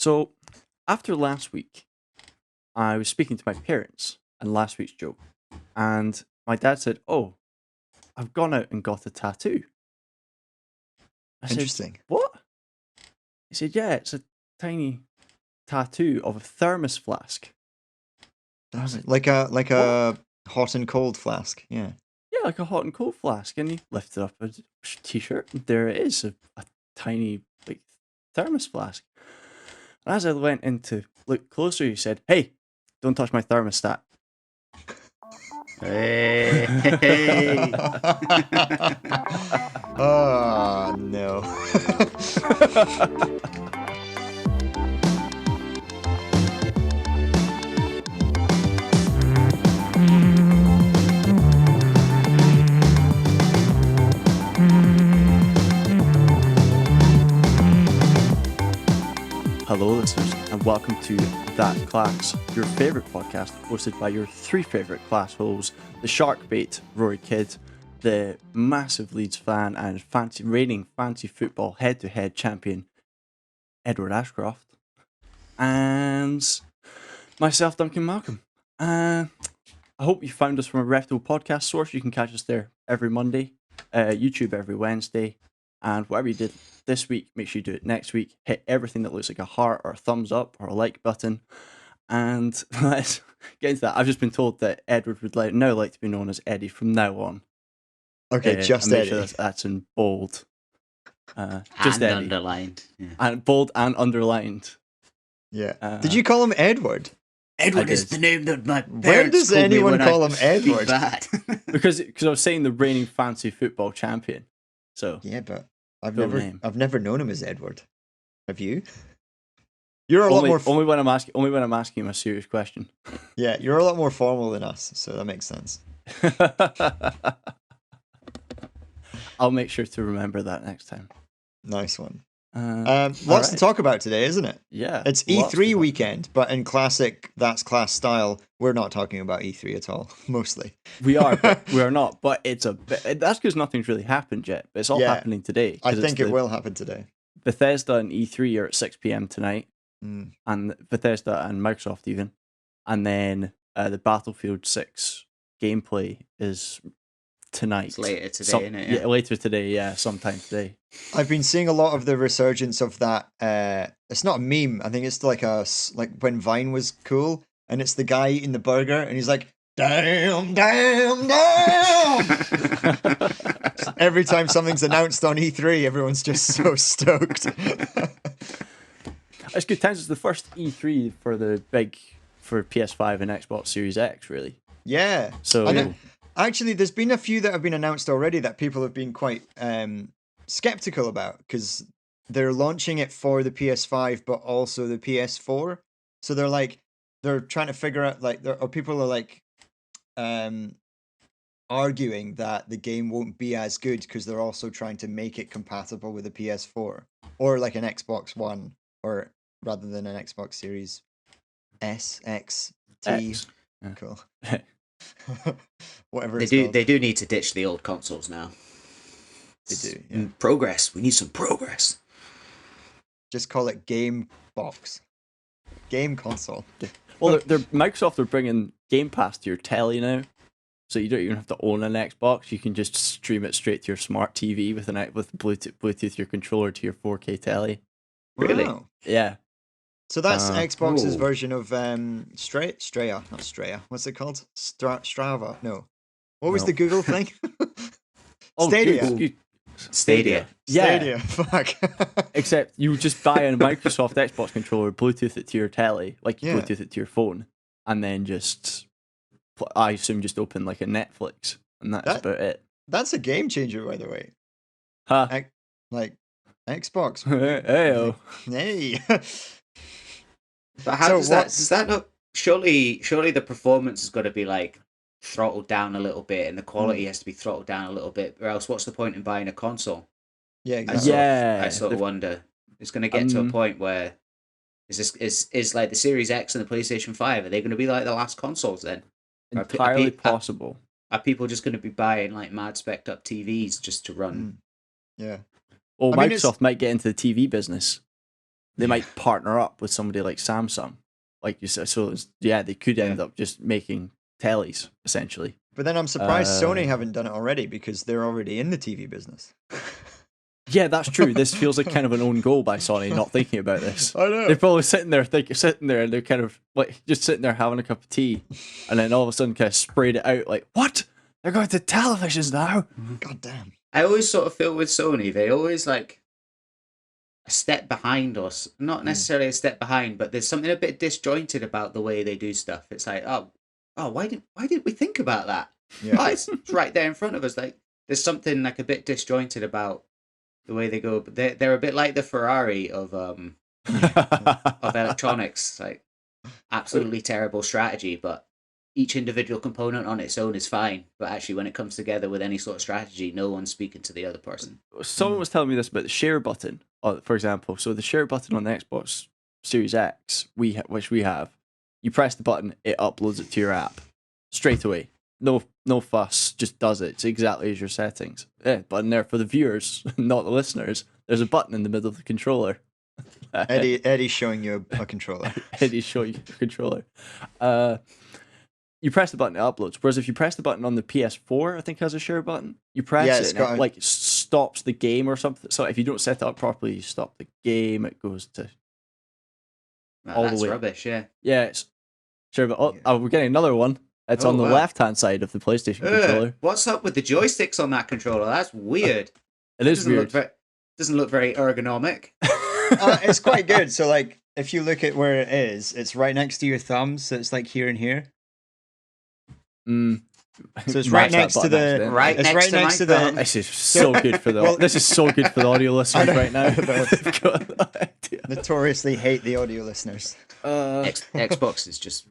So, after last week, I was speaking to my parents and last week's joke, and my dad said, "Oh, I've gone out and got a tattoo." I said, Interesting. "What?" He said, "Yeah, it's a tiny tattoo of a thermos flask." I was Like a "What?" hot and cold flask. Yeah. Yeah, like a hot and cold flask, and he lifted up a t-shirt, and there it is, a tiny like thermos flask. And as I went in to look closer, he said, "Hey, don't touch my thermostat." Hey. Oh no. Hello, listeners, and welcome to That Class, your favourite podcast, hosted by your three favourite class holes: the Sharkbait, Ruaridh Kidd, the massive Leeds fan and reigning fancy football head-to-head champion, Edward Ashcroft, and myself, Duncan Malcolm. I hope you found us from a reputable podcast source. You can catch us there every Monday, YouTube every Wednesday, and whatever you did this week, make sure you do it next week. Hit everything that looks like a heart or a thumbs up or a like button. And let's get into that. I've just been told that Edward would now like to be known as Eddie from now on. Okay, just and make Eddie. sure that's in bold. Just Eddie. underlined. Yeah. And bold and underlined. Yeah. Did you call him Edward? Edward is the name that my parents When does called me anyone when call I him speak Edward? bad. Because I was saying the reigning fancy football champion. So Yeah, but I've Full never name. known him as Edward. Have you? You're a lot more only when I'm asking him a serious question. Yeah, you're a lot more formal than us, so that makes sense. I'll make sure to remember that next time. Nice one. Lots Lots to talk about today, isn't it? Yeah, It's lots to E3 talk weekend, but in classic That's Class style, we're not talking about E3 at all, mostly. We are, but we are not. But it's a bit. That's because nothing's really happened yet. But it's all Yeah, happening today. I think it will happen today. Bethesda and E3 are at 6 p.m. tonight, Mm. and Bethesda and Microsoft even, and then the Battlefield 6 gameplay is tonight. It's later today, isn't it? Yeah, later today. Yeah, sometime today. I've been seeing a lot of the resurgence of that. It's not a meme. I think it's like when Vine was cool, and it's the guy eating the burger, and he's like, "Damn, damn, damn!" Every time something's announced on E3, everyone's just so stoked. It's good times. It's the first E3 for PS5 and Xbox Series X, really. Yeah. So Actually, there's been a few that have been announced already that people have been quite skeptical about because they're launching it for the PS5 but also the PS4. So they're trying to figure out or people are arguing that the game won't be as good because they're also trying to make it compatible with the PS4 or like an Xbox One, or rather than an Xbox Series S, X, T. X. Yeah. Cool. Whatever They it's do. called. They do need to ditch the old consoles now. They do, yeah. Progress. We need some progress. Just call it Game Box. Game console. Well, Microsoft are bringing Game Pass to your telly now, so you don't even have to own an Xbox. You can just stream it straight to your smart TV with Bluetooth your controller to your 4K telly. Really? Wow. Yeah. So that's Xbox's Ooh. version of Straya, not Straya. What's it called? Strava. No. What was No. the Google thing? Oh, Stadia. good. Stadia. Yeah. Stadia. Fuck. Except you just buy a Microsoft Xbox controller, Bluetooth it to your telly, like you Yeah. Bluetooth it to your phone, and then I assume just open like a Netflix, and that's about it. That's a game changer, by the way. Huh? Like Xbox. Heyo. Hey. But how So does that not? Surely the performance has got to be like throttled down a little bit, and the quality has to be throttled down a little bit, or else what's the point in buying a console? Yeah, I exactly. sort of wonder. It's going to get to a point where is like the Series X and the PlayStation 5, are they going to be like the last consoles then? Entirely possible. Are people just going to be buying like mad spec'd up TVs just to run? Yeah. Well, I mean, Microsoft might get into the TV business. they might partner up with somebody like Samsung, like you said. So they could end up just making tellies essentially. But then I'm surprised Sony haven't done it already because they're already in the TV business. Yeah, that's true. This feels like kind of an own goal by Sony not thinking about this. I know. They're probably sitting there and they're kind of like just sitting there having a cup of tea, and then all of a sudden kind of sprayed it out like, what? They're going to televisions now? God damn. I always sort of feel with Sony, they always like a step behind us. Not necessarily a step behind, but there's something a bit disjointed about the way they do stuff. It's like, why did we think about that? Yeah. Oh, it's right there in front of us. Like there's something like a bit disjointed about the way they go. But they're a bit like the Ferrari of electronics. Like absolutely terrible strategy, but each individual component on its own is fine. But actually, when it comes together with any sort of strategy, no one's speaking to the other person. Someone was telling me this about the share button, for example. So the share button on the Xbox Series X, which we have, you press the button, it uploads it to your app straight away. No fuss, just does it. It's exactly as your settings. Yeah, but in there for the viewers, not the listeners, there's a button in the middle of the controller. Eddie's showing you a controller. Eddie's showing you a controller. You press the button, it uploads. Whereas if you press the button on the PS4, I think it has a share button. You press it, and it like stops the game or something. So if you don't set it up properly, you stop the game. It goes to all That's the way. rubbish. Yeah. Yeah, it's sure. But we're getting another one. It's on the left-hand side of the PlayStation controller. What's up with the joysticks on that controller? That's weird. It is weird. Doesn't look very ergonomic. It's quite good. So, like, if you look at where it is, it's right next to your thumbs. So it's like here and here. So it's right next to the right next to the. This is so good for the. This is so good for the audio listeners right now. Notoriously hate the audio listeners. Xbox is just.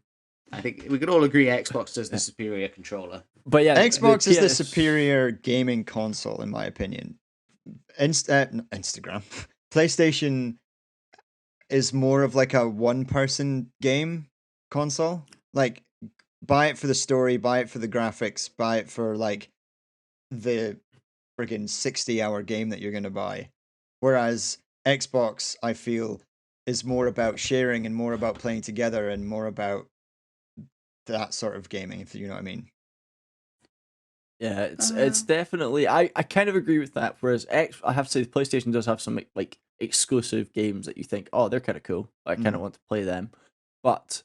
I think we could all agree Xbox does the superior controller. But yeah, Xbox is the superior gaming console, in my opinion. Instagram. PlayStation is more of like a one-person game console. Like, buy it for the story, buy it for the graphics, buy it for like the friggin' 60-hour game that you're going to buy. Whereas Xbox, I feel, is more about sharing and more about playing together and more about that sort of gaming, if you know what I mean. Yeah, it's definitely. I kind of agree with that. Whereas I have to say, PlayStation does have some like exclusive games that you think, oh, they're kind of cool. I kind of want to play them. But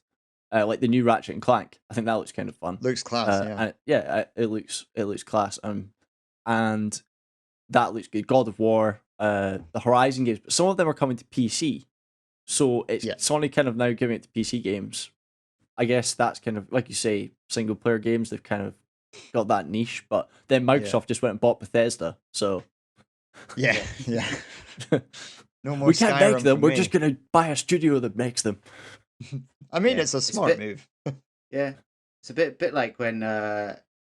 like the new Ratchet and Clank, I think that looks kind of fun. Looks class, and it looks class. And that looks good. God of War, the Horizon games, but some of them are coming to PC. So it's Sony kind of now giving it to PC games. I guess that's kind of, like you say, single player games, they've kind of got that niche, but then Microsoft just went and bought Bethesda, so... Yeah. No more we can't Skyrim make them, we're me. just going to buy a studio that makes them. I mean, it's a smart move. Yeah. It's a bit like when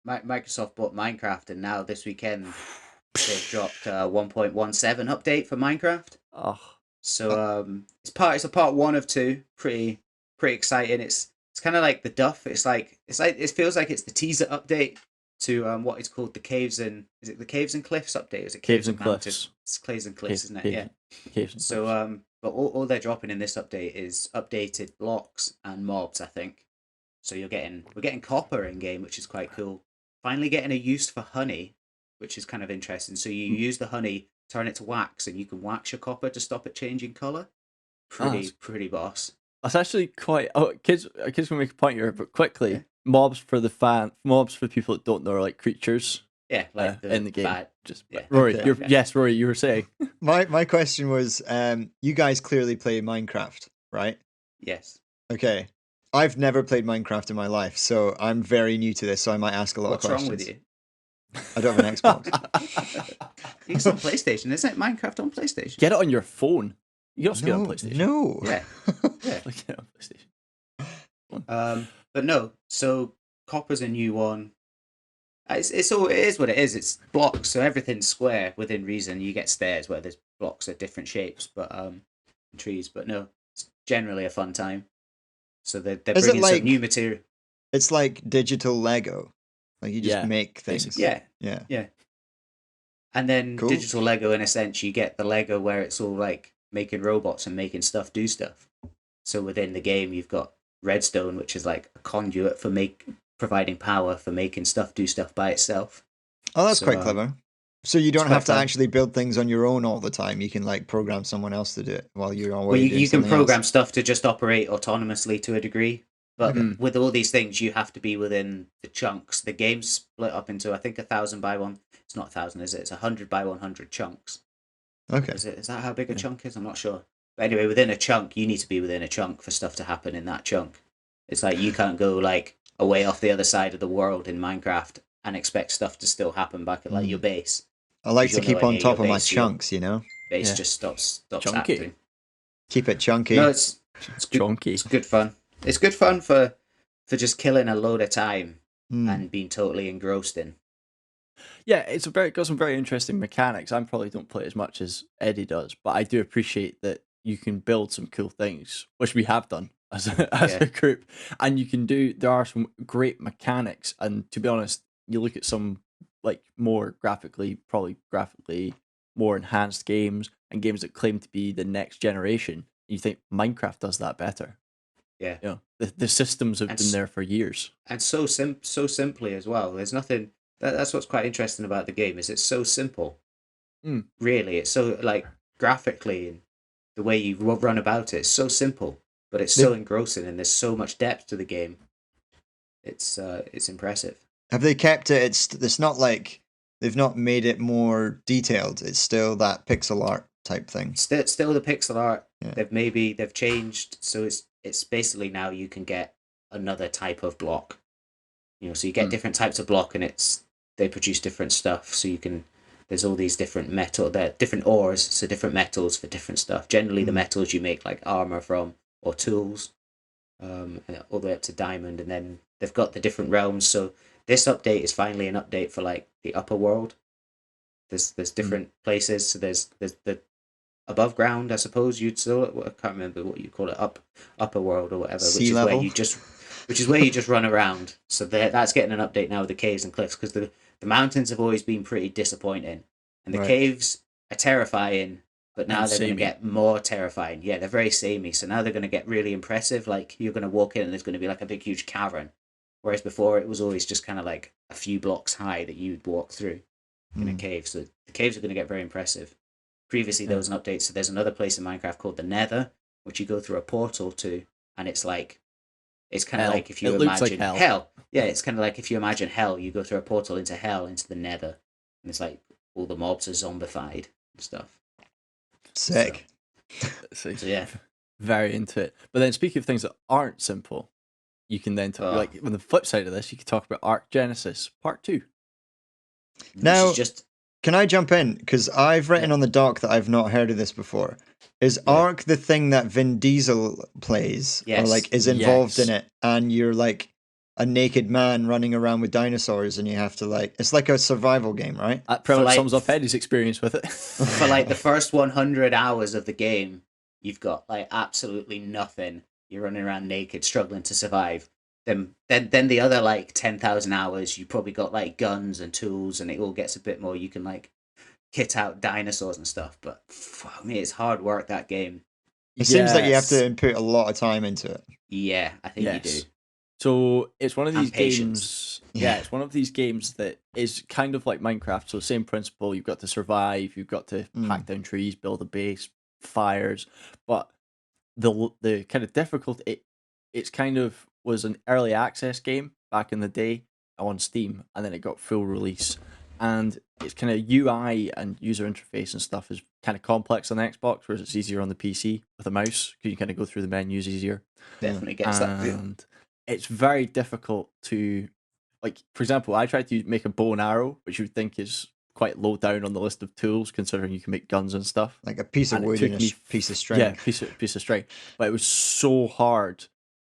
Microsoft bought Minecraft, and now this weekend they've dropped a 1.17 update for Minecraft. Oh. So it's a part 1 of 2. Pretty exciting. It's kind of like the Duff. It feels like it's the teaser update to what is called the Caves and Cliffs update? Is it Caves and Cliffs? It's Caves and Cliffs, isn't it? Yeah. Caves and so but all they're dropping in this update is updated blocks and mobs, I think. So we're getting copper in game, which is quite cool. Finally getting a use for honey, which is kind of interesting. So you use the honey, turn it to wax, and you can wax your copper to stop it changing color. Pretty boss. That's actually quite. Oh, kids can make a point here, but quickly, yeah. Mobs for people that don't know are like creatures. Yeah, like in the game. Rory, Rory, you were saying. My question was, you guys clearly play Minecraft, right? Yes. Okay, I've never played Minecraft in my life, so I'm very new to this. So I might ask a lot of questions. What's wrong with you? I don't have an Xbox. It's on PlayStation, isn't it? Minecraft on PlayStation. Get it on your phone. You also get it on PlayStation. No. Yeah. Get it on PlayStation. But no. So copper's a new one. It is what it is. It's blocks, so everything's square within reason. You get stairs where there's blocks of different shapes, but trees. But no, it's generally a fun time. So they're bringing some new material. It's like digital Lego. Like you just make things. Yeah. And then cool. Digital Lego, in a sense, you get the Lego where it's all like making robots and making stuff do stuff. So within the game, you've got redstone, which is like a conduit for providing power for making stuff do stuff by itself. Oh, that's So, quite clever. So you don't quite have to fun. actually build things on your own all the time. You can like program someone else to do it while you're Well, already doing you can something program else. stuff to just operate autonomously to a degree, but Okay. with all these things, you have to be within the chunks. The game's split up into, I think, 1,000 by one. It's not 1,000, is it? It's 100 by 100 chunks. Okay. Is that how big a chunk is? I'm not sure. But anyway, within a chunk, you need to be within a chunk for stuff to happen in that chunk. It's like you can't go like away off the other side of the world in Minecraft and expect stuff to still happen back at like your base. I like 'Cause to you're keep nowhere on near top your of my base, so your chunks, you know? base Yeah. just stops Chunky. acting. Keep it chunky. No, it's good. Chunky. It's good fun. It's good fun for just killing a load of time Hmm. and being totally engrossed in. Yeah, got some very interesting mechanics. I probably don't play as much as Eddie does, but I do appreciate that you can build some cool things, which we have done as Yeah. a group. And there are some great mechanics. And to be honest, you look at some like probably graphically more enhanced games and games that claim to be the next generation. And you think Minecraft does that better. Yeah. You know, the systems have And been there for years. and so simply as well. There's nothing. That's what's quite interesting about the game is it's so simple. Mm. Really, it's so like graphically and the way you run about it. It's so simple, but it's so engrossing and there's so much depth to the game. It's impressive. Have they kept it? It's not like they've not made it more detailed. It's still that pixel art type thing. Still the pixel art. Yeah. They've changed, so it's basically now you can get another type of block. So you get different types of block, and they produce different stuff. So there's all these different different ores, so different metals for different stuff. Generally, the metals you make like armor from or tools, all the way up to diamond, and then they've got the different realms. So this update is finally an update for like the upper world. There's different places. So there's the above ground, I suppose you'd still. I can't remember what you call it, upper world or whatever, Sea level? which is where you just run around. So that's getting an update now with the caves and cliffs because the mountains have always been pretty disappointing, and the Right. caves are terrifying. But now And they're going to samey. get more terrifying. Yeah, they're very samey. So now they're going to get really impressive. Like you're going to walk in and there's going to be like a big, huge cavern. Whereas before it was always just kind of like a few blocks high that you'd walk through in a cave. So the caves are going to get very impressive. Previously, there was an update. So there's another place in Minecraft called the Nether, which you go through a portal to. And it's kind of Hell. like if you It looks like imagine hell. Yeah, it's kind of like if you imagine hell, you go through a portal into hell, into the Nether. And it's like all the mobs are zombified and stuff. Sick. So yeah. very into it. But then speaking of things that aren't simple, you can then talk like on the flip side of this, you can talk about Arc Genesis Part 2. Now- Which is just Can I jump in? Because I've written on the doc that I've not heard of this before. Is Ark the thing that Vin Diesel plays? Or Yes. like is involved Yes. in it and you're like a naked man running around with dinosaurs and you have to like it's like a survival game, right? That pretty For, much like, sums up Eddie's experience with it. for like the first 100 hours of the game, you've got like absolutely nothing. You're running around naked, struggling to survive. Then the other like 10,000 hours, you probably got like guns and tools, and it all gets a bit more. You can like kit out dinosaurs and stuff. But fuck me, it's hard work, that game. It seems like you have Yes. to input a lot of time into it. Yeah, I think you Yes. do. So it's one of And these patience. games. Yeah, it's one of these games that is kind of like Minecraft. So same principle. You've got to survive. You've got to hack down trees, build a base, fires. But the kind of difficult. It's kind of was an early access game back in the day on Steam, and then it got full release. And it's kind of UI and user interface and stuff is kind of complex on the Xbox, whereas it's easier on the PC with a mouse because you kind of go through the menus easier. Definitely gets that feel. And it's very difficult to, like, for example, I tried to make a bow and arrow, which you would think is quite low down on the list of tools, considering you can make guns and stuff. Like a piece of And it wood took and a me piece of string. Yeah, piece of string. But it was so hard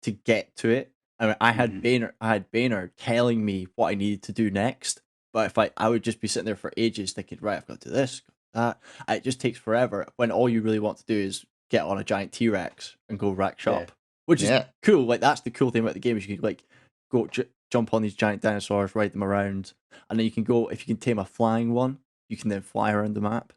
to get to it. I mean, I had Boehner telling me what I needed to do next. But if I would just be sitting there for ages thinking, right, I've got to do this, got to that. It just takes forever when all you really want to do is get on a giant T-Rex and go rack shop, which is cool. Like, that's the cool thing about the game is you can like go jump on these giant dinosaurs, ride them around, and then you can go, if you can tame a flying one, you can then fly around the map,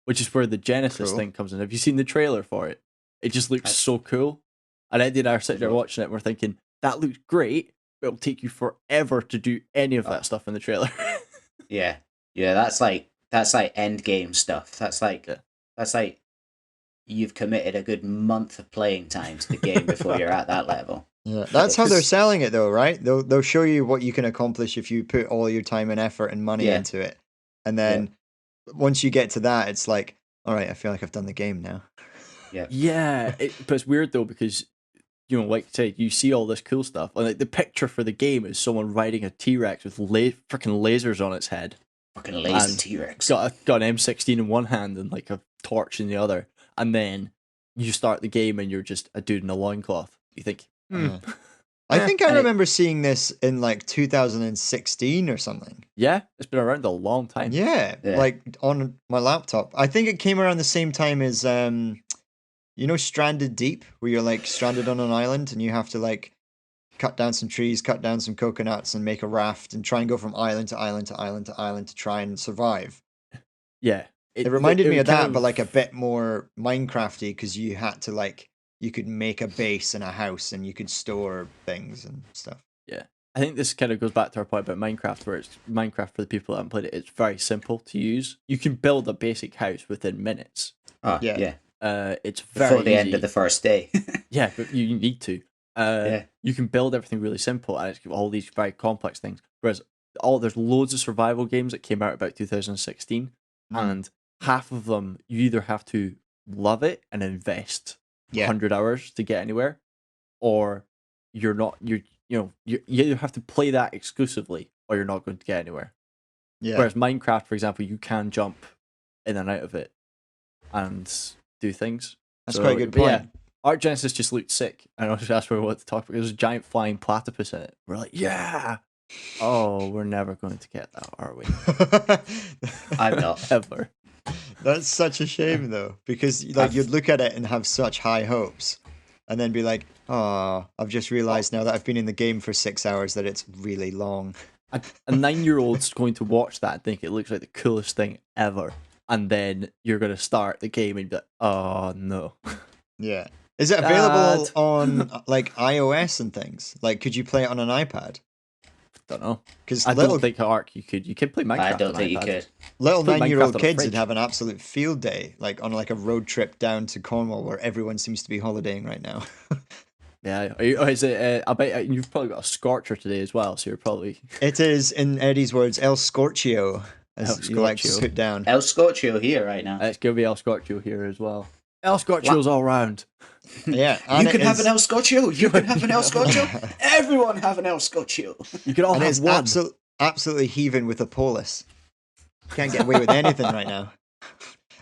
which is where the Genesis Cool. thing comes in. Have you seen the trailer for it? It just looks so cool. And Eddie and I are sitting there watching it, and we're thinking, that looks great, but it'll take you forever to do any of that stuff in the trailer. Yeah, that's like end game stuff. That's like you've committed a good month of playing time to the game before you're at that level. Yeah, that's how they're selling it, though, right? They'll show you what you can accomplish if you put all your time and effort and money into it, and then once you get to that, it's like, all right, I feel like I've done the game now. Yeah, but it's weird though, because like I said, you see all this cool stuff, and like the picture for the game is someone riding a T-Rex with freaking lasers on its head. Fucking laser T-Rex. Got an M16 in one hand and like a torch in the other, and then you start the game and you're just a dude in a loincloth. You think, I think I remember seeing this in like 2016 or something. Yeah, it's been around a long time. Yeah, like on my laptop. I think it came around the same time as Stranded Deep, where you're like stranded on an island and you have to like cut down some trees, cut down some coconuts, and make a raft and try and go from island to island to island to island to try and survive. Yeah. It reminded me of that, but like a bit more Minecrafty, because you had to like, you could make a base and a house and you could store things and stuff. Yeah. I think this kind of goes back to our point about Minecraft, where it's Minecraft, for the people that haven't played it, it's very simple to use. You can build a basic house within minutes. Oh, yeah. It's very before the easy. end of the first day. Yeah, but you need to. You can build everything really simple, and it's all these very complex things. Whereas there's loads of survival games that came out about 2016, and half of them you either have to love it and invest 100 hours to get anywhere, or you're not. You either have to play that exclusively, or you're not going to get anywhere. Yeah. Whereas Minecraft, for example, you can jump in and out of it and do things. That's quite a good point. Yeah, Arc Genesis just looked sick, and that's what we wanted to talk about. There's a giant flying platypus in it. We're like, yeah. Oh, we're never going to get that, are we? I'm not. Ever. That's such a shame, though, because like you'd look at it and have such high hopes, and then be like, "Oh, I've just realized now that I've been in the game for 6 hours that it's really long." A 9-year-old's going to watch that and think it looks like the coolest thing ever, and then you're going to start the game and be like, "Oh no." Yeah. Is it available on like iOS and things? Like, could you play it on an iPad? Don't know. Because I don't think Arc you could. You could play Minecraft. I don't on think you iPad. could. Little Put 9-year-old Minecraft on a kids would fridge. have an absolute field day, like on like a road trip down to Cornwall, where everyone seems to be holidaying right now. Yeah. Is it? I bet you've probably got a scorcher today as well, so you're probably. It is, in Eddie's words, El Scorchio, as you like to Scorchio. put down. El Scorchio here right now. It's gonna be El Scorchio here as well. El Scorchio's all round. Yeah, You can have an El Scorchio. You can have an El Scorchio. Everyone have an El Scorchio. You could all and have it's one. absolutely heaving with a polis. Can't get away with anything right now.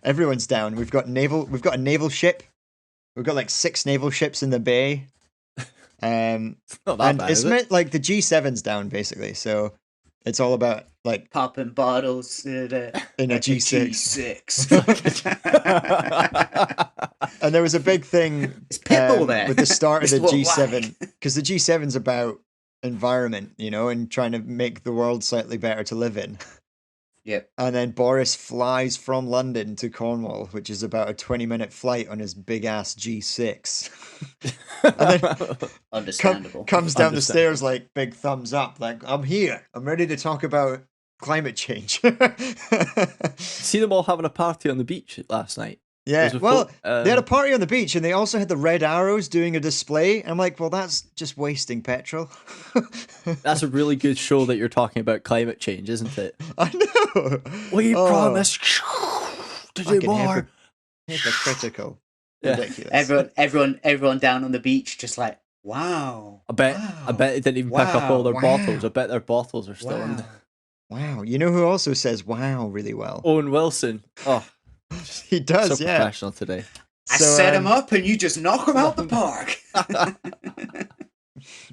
Everyone's down. We've got a naval ship. We've got like 6 naval ships in the bay. It's not that And bad, it's is it? meant like the G7's down basically. So it's all about like Popping bottles in a G6. G6. And there was a big thing Is Pitbull there? with the start of the Mr. G7, Worldwide. because the G7's about environment, and trying to make the world slightly better to live in. Yep. And then Boris flies from London to Cornwall, which is about a 20-minute flight on his big ass G6. And then Understandable. comes down the stairs like big thumbs up, like, I'm here. I'm ready to talk about climate change. See them all having a party on the beach last night. Yeah, There's a well, pho- they had a party on the beach and they also had the red arrows doing a display. I'm like, well, that's just wasting petrol. That's a really good show that you're talking about climate change, isn't it? I know. We Oh, promise to do fucking more. hypocritical. Yeah. Ridiculous. Everyone down on the beach, just like, wow. I bet they didn't even pick up all their Wow. bottles. I bet their bottles are still in Wow. there. Wow. You know who also says wow really well? Owen Wilson. Oh, He does, so yeah. professional today. I So, set him up and you just knock him out the park.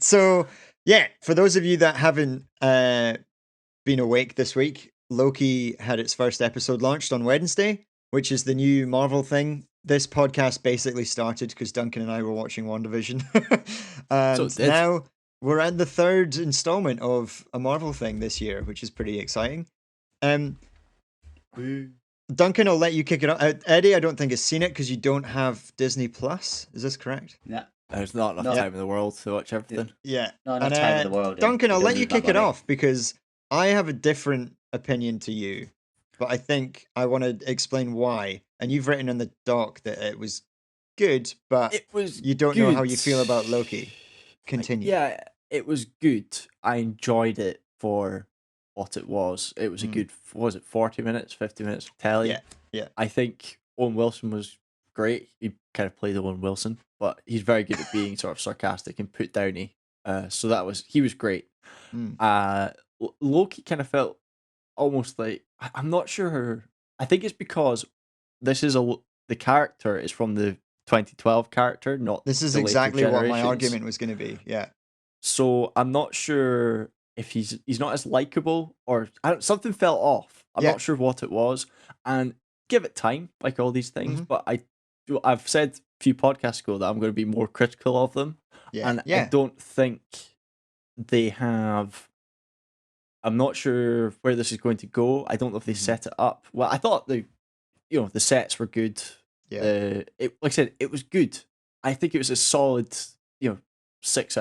So, yeah, for those of you that haven't been awake this week, Loki had its first episode launched on Wednesday, which is the new Marvel thing. This podcast basically started because Duncan and I were watching WandaVision. And So it did. now we're at the 3rd installment of a Marvel thing this year, which is pretty exciting. Duncan, I'll let you kick it off. Eddie, I don't think has seen it because you don't have Disney Plus. Is this correct? Yeah. There's not enough No. time in the world to watch everything. Yeah. Not enough And time in the world. and Duncan, we I'll don't let you need my kick it money. off because I have a different opinion to you, but I think I want to explain why. And you've written in the doc that it was good, but It was you don't know how you good. feel about Loki. Continue. Yeah, it was good. I enjoyed it for what it was. It was a good, what was it, 40 minutes, 50 minutes of telly? Yeah, yeah. I think Owen Wilson was great. He kind of played Owen Wilson, but he's very good at being sort of sarcastic and put downy. So he was great. Mm. Loki kind of felt almost like, I'm not sure. I think it's because the character is from the 2012 character, not This is the later exactly what my generations. argument was going to be. Yeah. So I'm not sure if he's not as likable, or something fell off. I'm Yeah. not sure what it was, and give it time, like all these things. Mhm. But I've said a few podcasts ago that I'm going to be more critical of them, Yeah. and yeah. I don't think they have. I'm not sure where this is going to go. I don't know if they Mhm. set it up well. I thought the sets were good. Yeah. Like I said, it was good. I think it was a solid, 6,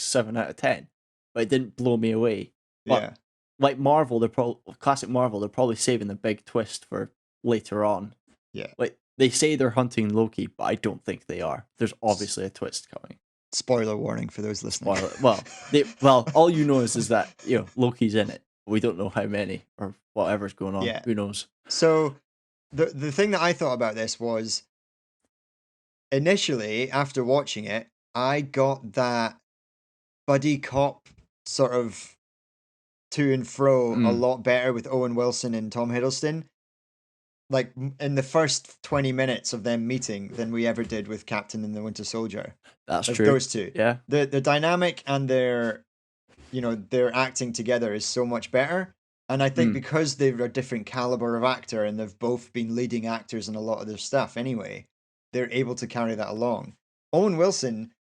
7 out of 10. But it didn't blow me away. But Yeah. like Marvel, classic Marvel, they're probably saving the big twist for later on. Yeah. Like they say they're hunting Loki, but I don't think they are. There's obviously a twist coming. Spoiler warning for those listening. Well, all you know is that Loki's in it. We don't know how many or whatever's going on. Yeah. Who knows? So the thing that I thought about this was initially after watching it, I got that buddy cop sort of to and fro a lot better with Owen Wilson and Tom Hiddleston. Like in the first 20 minutes of them meeting than we ever did with Captain and the Winter Soldier. That's Like true. those two. Yeah. The dynamic and their acting together is so much better. And I think because they're a different caliber of actor and they've both been leading actors in a lot of their stuff anyway, they're able to carry that along. Owen Wilson,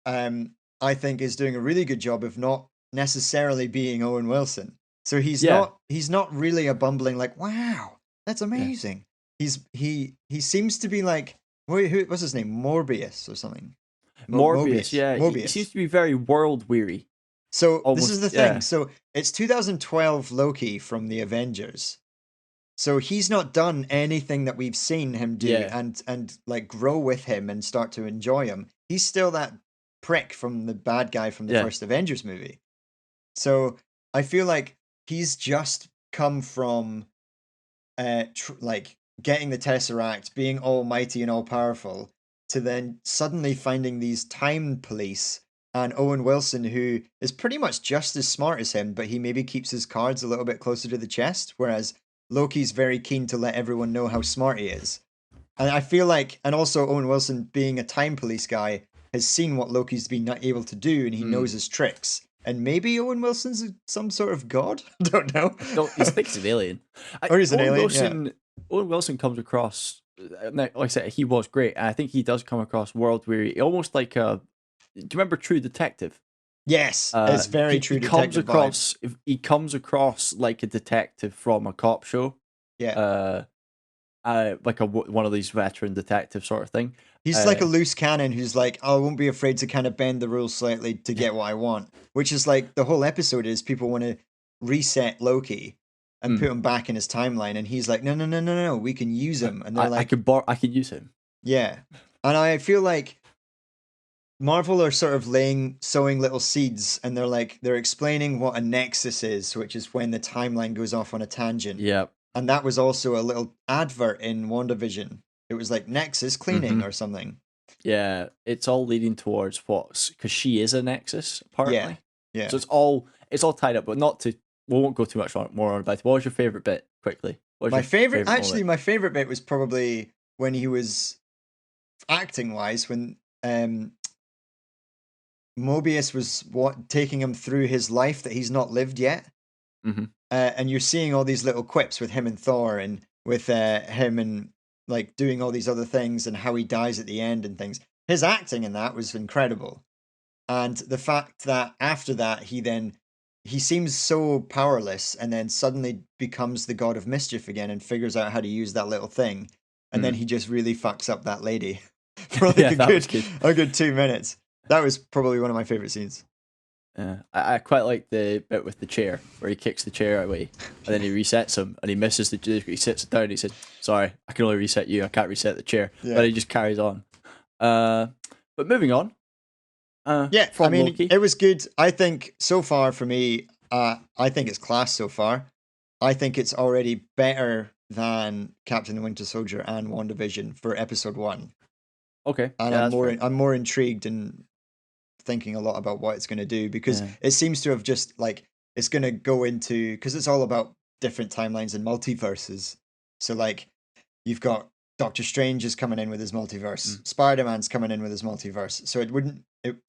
I think, is doing a really good job of not necessarily being Owen Wilson. So he's not really a bumbling like, wow, that's amazing. Yeah. He seems to be like, what's his name? Morbius or something. Morbius, yeah. Morbius. He seems to be very world weary. So Almost, this is the thing. So it's 2012 Loki from the Avengers. So he's not done anything that we've seen him do and like grow with him and start to enjoy him. He's still that prick from the bad guy from the first Avengers movie. So I feel like he's just come from like getting the Tesseract, being almighty and all powerful, to then suddenly finding these time police and Owen Wilson, who is pretty much just as smart as him, but he maybe keeps his cards a little bit closer to the chest, whereas Loki's very keen to let everyone know how smart he is. And I feel like, and also Owen Wilson being a time police guy, has seen what Loki's been not able to do, and he knows his tricks. And maybe Owen Wilson's some sort of god? I don't know. He thinks he's an alien. Or he's an alien, Owen Wilson comes across, like I said, he was great. And I think he does come across world weary, almost like do you remember True Detective? Yes, it's very True Detective vibes. He comes across like a detective from a cop show. Yeah. Like one of these veteran detective sort of thing. He's like a loose cannon who's like, I won't be afraid to kind of bend the rules slightly to get what I want. Which is like the whole episode is people want to reset Loki and put him back in his timeline, and he's like, no, we can use him. And they're like, I can use him. Yeah, and I feel like Marvel are sort of sowing little seeds, and they're explaining what a nexus is, which is when the timeline goes off on a tangent. Yeah. And that was also a little advert in WandaVision. It was like Nexus cleaning or something. Yeah, it's all leading towards because she is a Nexus, apparently. Yeah. So it's all tied up, but not to. We won't go too much more on about it. What was your favorite bit, quickly? My favorite bit was probably when he was acting wise, when Mobius was taking him through his life that he's not lived yet. Mm-hmm. And you're seeing all these little quips with him and Thor, and with him and like doing all these other things, and how he dies at the end and things. His acting in that was incredible. And the fact that after that he then he seems so powerless, and then suddenly becomes the god of mischief again, and figures out how to use that little thing, and then he just really fucks up that lady for like Yeah, that was good. a good 2 minutes. That was probably one of my favorite scenes. I quite like the bit with the chair where he kicks the chair away and then he resets him and he misses he sits it down and he says, sorry, I can only reset you, I can't reset the chair. Yeah. But he just carries on. But moving on. Yeah, I from mean, Loki. it was good. I think so far for me, I think it's class so far. I think it's already better than Captain and Winter Soldier and WandaVision for episode 1. Okay. And yeah, I'm more intrigued and thinking a lot about what it's going to do, because it seems to have just like, it's going to go into, because it's all about different timelines and multiverses. So like, you've got Doctor Strange is coming in with his multiverse. Spider-Man's coming in with his multiverse. So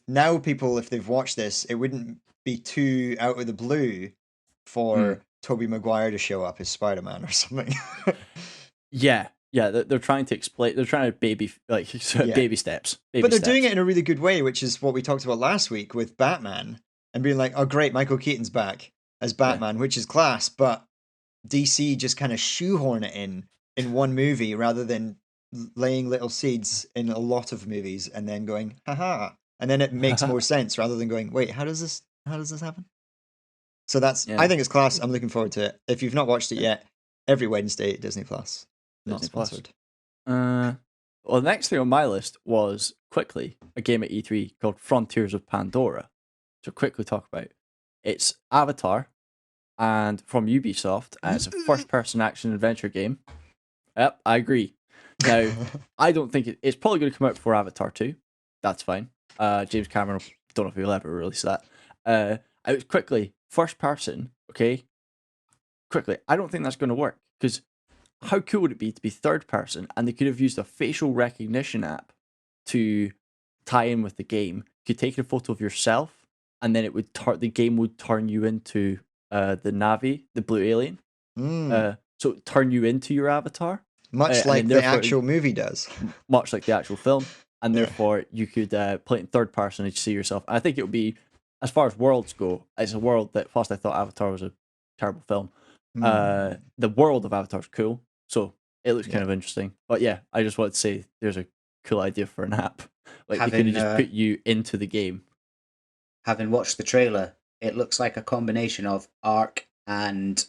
now people, if they've watched this, it wouldn't be too out of the blue for Tobey Maguire to show up as Spider-Man or something. Yeah, they're trying to explain. They're trying to baby steps. But they're doing it in a really good way, which is what we talked about last week with Batman, and being like, "Oh, great, Michael Keaton's back as Batman," which is class. But DC just kind of shoehorn it in one movie rather than laying little seeds in a lot of movies and then going, "Haha," and then it makes more sense rather than going, "Wait, how does this happen?" So I think it's class. I'm looking forward to it. If you've not watched it yet, every Wednesday, Disney Plus. Not sponsored. Well, the next thing on my list was quickly a game at E3 called Frontiers of Pandora. To quickly talk about, it's Avatar, and from Ubisoft, and it's a first-person action adventure game. Yep, I agree. Now, I don't think it's probably going to come out before Avatar 2. That's fine. James Cameron, don't know if he'll ever release that. It was quickly first person. Okay, quickly. I don't think that's going to work, because how cool would it be to be third person, and they could have used a facial recognition app to tie in with the game. You could take a photo of yourself, and then the game would turn you into the Navi, the blue alien. So it turn you into your avatar, much like the actual movie does. Much like the actual film, and therefore you could play it in third person and see yourself. And I think it would be, as far as worlds go, it's a world that first I thought Avatar was a terrible film. The world of Avatar is cool, so it looks kind of interesting. But yeah, I just wanted to say there's a cool idea for an app. Like they could just put you into the game. Having watched the trailer, it looks like a combination of Ark and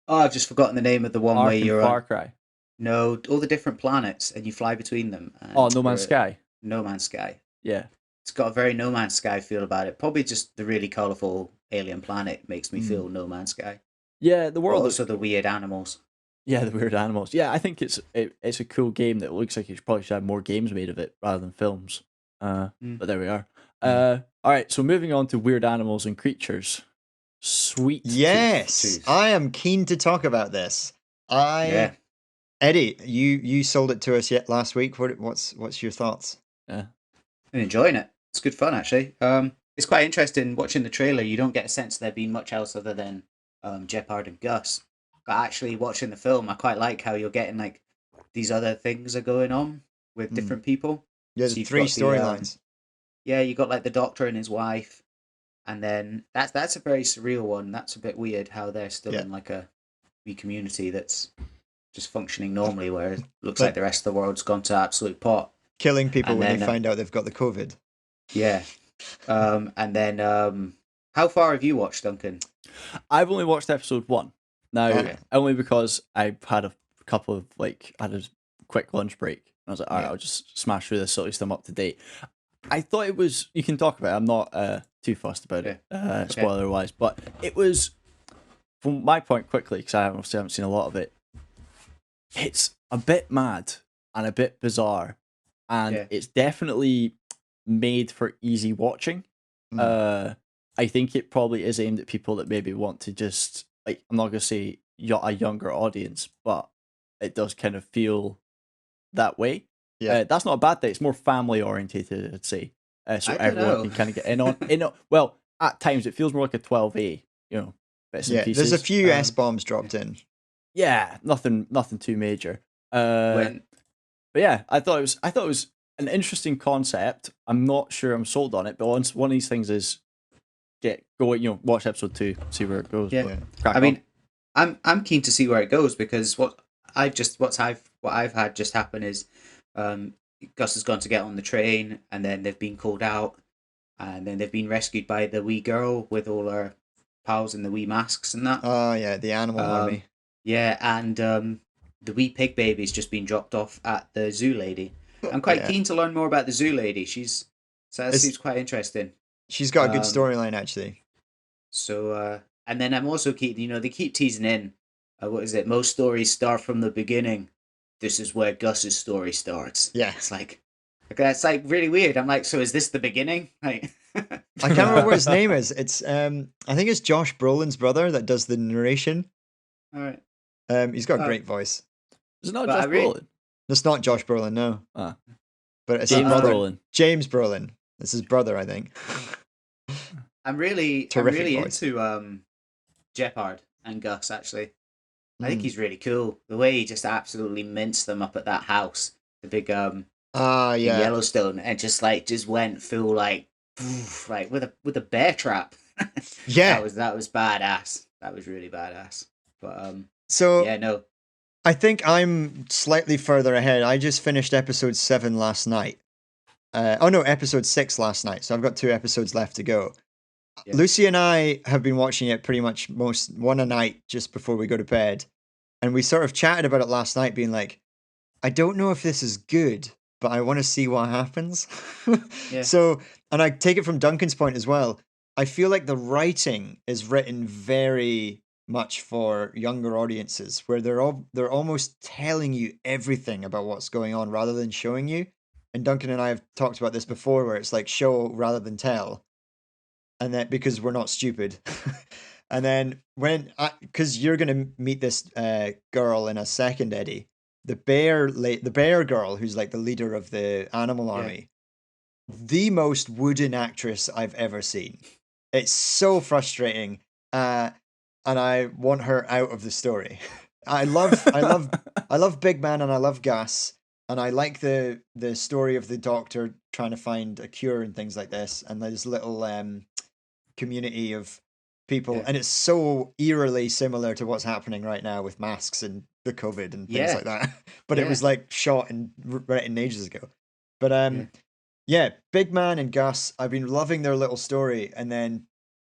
I've just forgotten the name of the one Ark where you're Far Cry. No, all the different planets and you fly between them. No Man's Sky. No Man's Sky. Yeah. It's got a very No Man's Sky feel about it. Probably just the really colourful alien planet makes me feel No Man's Sky. Yeah, the world. Also the weird animals. Yeah, the weird animals. Yeah, I think it's a cool game that looks like it probably should have more games made of it rather than films. But there we are. All right, so moving on to weird animals and creatures. Sweet. Yes, I am keen to talk about this. Eddie, you sold it to us last week. What's your thoughts? Yeah, I'm enjoying it. It's good fun actually. It's quite interesting watching the trailer. You don't get a sense there being much else other than Jeopard and Gus. But actually watching the film, I quite like how you're getting like these other things are going on with different people. Yeah, there's 3 storylines. You got like the Doctor and his wife, and then that's a very surreal one. That's a bit weird how they're still in like a wee community that's just functioning normally, where it looks like the rest of the world's gone to absolute pot. Killing people when they find out they've got the COVID. Yeah. And then how far have you watched, Duncan? I've only watched episode 1. Now, only because I had a couple of I had a quick lunch break. And I was like, all right, I'll just smash through this so at least I'm up to date. I thought it was, you can talk about it. I'm not too fussed about it, spoiler-wise. But it was, from my point quickly, because I obviously haven't seen a lot of it, it's a bit mad and a bit bizarre. And it's definitely made for easy watching. I think it probably is aimed at people that maybe want to just, like, I'm not going to say a younger audience, but it does kind of feel that way. Yeah, that's not a bad thing. It's more family orientated, I'd say. So everyone can kind of get in on. Well, at times it feels more like a 12A. Bits and pieces. There's a few S-bombs dropped in. Yeah, nothing too major. But yeah, I thought it was an interesting concept. I'm not sure I'm sold on it, but one of these things is watch episode 2, see where it goes. Yeah. But crack I mean, on. I'm keen to see where it goes, because what I've had just happen is, Gus has gone to get on the train, and then they've been called out, and then they've been rescued by the wee girl with all her pals in the wee masks and that. Oh yeah, the animal army. Yeah, and the wee pig baby's just been dropped off at the zoo lady. I'm quite keen to learn more about the zoo lady. That seems quite interesting. She's got a good storyline, actually. So, and then I'm also keen. They keep teasing in. What is it? Most stories start from the beginning. This is where Gus's story starts. Yeah, it's like that's like really weird. I'm like, so is this the beginning? Like, I can't remember what his name is. It's I think it's Josh Brolin's brother that does the narration. All right. He's got a great voice. Is it not Josh Brolin? It's not Josh Brolin, no. But it's James his brother. Brolin. James Brolin. It's his brother, I think. I'm really into Jeopard and Gus, actually. I think he's really cool. The way he just absolutely minced them up at that house, the big in Yellowstone, and just went full like with a bear trap. Yeah, that was badass. That was really badass. But I think I'm slightly further ahead. I just finished episode 7 last night. Episode 6 last night. So I've got 2 episodes left to go. Yeah. Lucy and I have been watching it pretty much one a night just before we go to bed. And we sort of chatted about it last night, being like, I don't know if this is good, but I want to see what happens. Yeah. So, and I take it from Duncan's point as well. I feel like the writing is written very much for younger audiences, where they're almost telling you everything about what's going on rather than showing you. And Duncan and I have talked about this before, where it's like show rather than tell. And that because we're not stupid. And then because you're going to meet this girl in a second, Eddie, the bear girl, who's like the leader of the animal army, the most wooden actress I've ever seen. It's so frustrating. And I want her out of the story. I love Big Man and I love Gus. And I like the story of the doctor trying to find a cure and things like this. And there's little community of people, and it's so eerily similar to what's happening right now with masks and the COVID and things like that. But it was like shot and written ages ago. But Big Man and Gus, I've been loving their little story, and then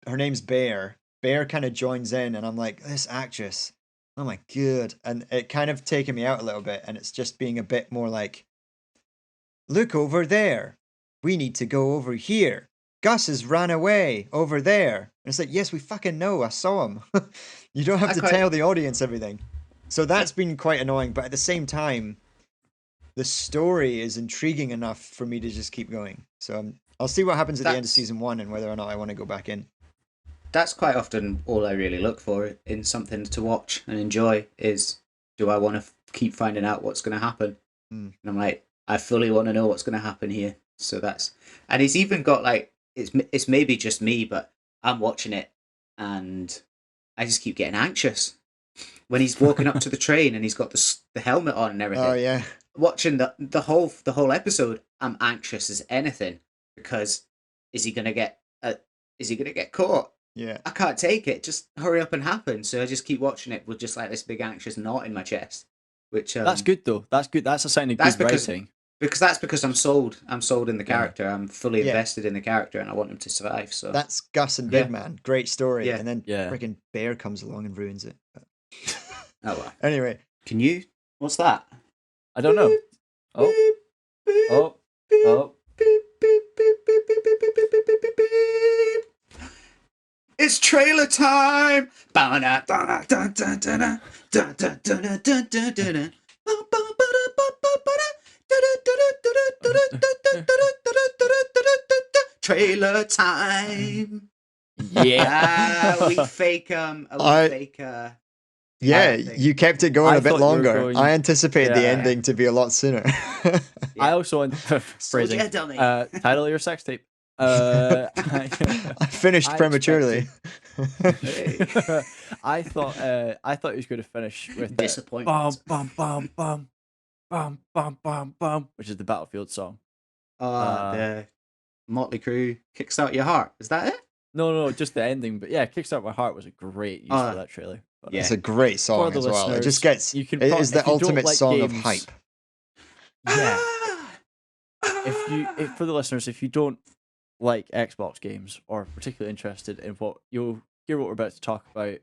her name's Bear. Bear kind of joins in, and I'm like, this actress, oh my god, and it kind of taken me out a little bit, and it's just being a bit more like, look over there, we need to go over here. Gus has ran away over there. And it's like, yes, we fucking know. I saw him. You don't have to tell the audience everything. So that's been quite annoying. But at the same time, the story is intriguing enough for me to just keep going. So I'll see what happens at the end of season 1 and whether or not I want to go back in. That's quite often all I really look for in something to watch and enjoy is, do I want to keep finding out what's going to happen? And I'm like, I fully want to know what's going to happen here. So and he's even got like, it's maybe just me, but I'm watching it and I just keep getting anxious when he's walking up to the train and he's got the helmet on and everything. Oh yeah. Watching the whole episode, I'm anxious as anything because is he gonna get caught? Yeah. I can't take it. Just hurry up and happen. So I just keep watching it with just like this big anxious knot in my chest. Which that's good though. That's good. That's a sign of good writing. Because I'm sold. I'm sold in the character. I'm fully invested in the character, and I want him to survive. So that's Gus and Big Man. Great story. Yeah. And then freaking Bear comes along and ruins it. Oh well. Anyway, can you? What's that? I don't know. Oh. It's trailer time. Trailer time. Yeah. We fake you kept it going a bit longer. I anticipated the ending to be a lot sooner. I also phrasing title of your sex tape. I finished prematurely. I thought he was going to finish with disappointment. Bum bum bum bum bum bum bum, which is the Battlefield song. The Motley Crue Kickstart Your Heart. Is that it? No, just the ending. But yeah, Kickstart My Heart was a great use for that trailer. But, Yeah. It's a great song the as well. It just listeners, gets. you can It pro- is the if you don't ultimate like song of games- hype. Yeah. If for the listeners, if you don't like Xbox games or particularly interested in what you'll hear what we're about to talk about,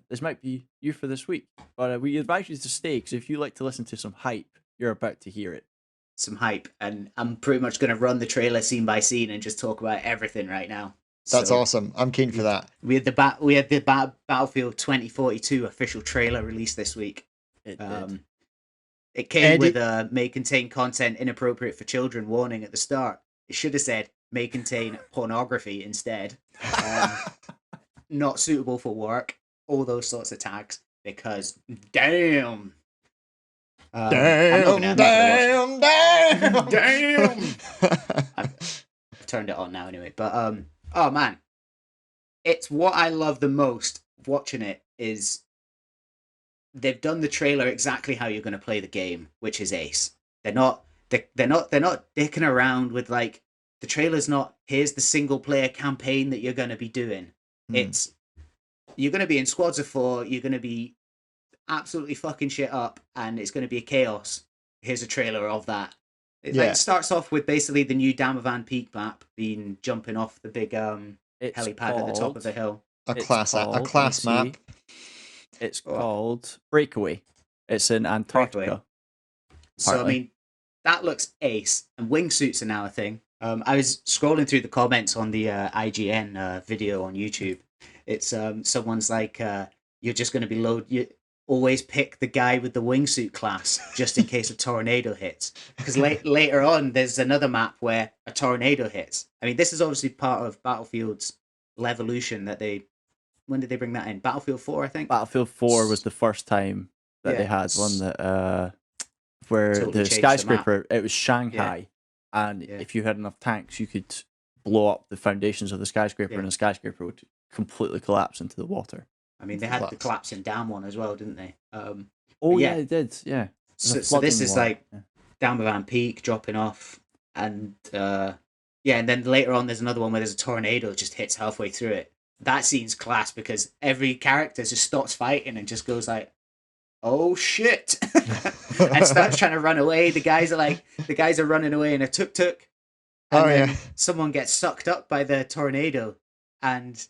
this might be you for this week. But we advise you to stay because if you like to listen to some hype, you're about to hear it. Some hype, and I'm pretty much going to run the trailer scene by scene and just talk about everything right now. That's So, awesome. I'm keen for that. We had the Battlefield 2042 official trailer released this week. It did. It came with a may contain content inappropriate for children warning at the start. It should have said may contain pornography instead. Not suitable for work. All those sorts of tags because damn. Damn. I've turned it on now anyway. But oh man, it's what I love the most watching it is they've done the trailer exactly how you're going to play the game, which is ace. They're not dicking around with like the trailer's not here's the single player campaign that you're going to be doing. It's you're going to be in squads of 4, you're going to be absolutely fucking shit up, and it's going to be a chaos. Here's a trailer of that. It starts off with basically the new Damavan Peak map being jumping off the big helipad at the top of the hill. A class map. It's called Breakaway. It's in Antarctica. Breakaway. So I mean, that looks ace, and wingsuits are now a thing. I was scrolling through the comments on the IGN video on YouTube. It's someone's like, "You're just going to be you always pick the guy with the wingsuit class just in case a tornado hits." Because later on, there's another map where a tornado hits. I mean, this is obviously part of Battlefield's Levolution that they. When did they bring that in? Battlefield 4, I think. Battlefield 4 was the first time that they had one that where totally the skyscraper. It was Shanghai, and if you had enough tanks, you could blow up the foundations of the skyscraper, and the skyscraper would completely collapse into the water. I mean, they had the collapsing dam one as well, didn't they? They did. Yeah. So this is like Damavan Peak dropping off, and and then later on there's another one where there's a tornado just hits halfway through it. That scene's class because every character just stops fighting and just goes like, "Oh shit!" and starts trying to run away. The guys are running away in a tuk-tuk, and then someone gets sucked up by the tornado, and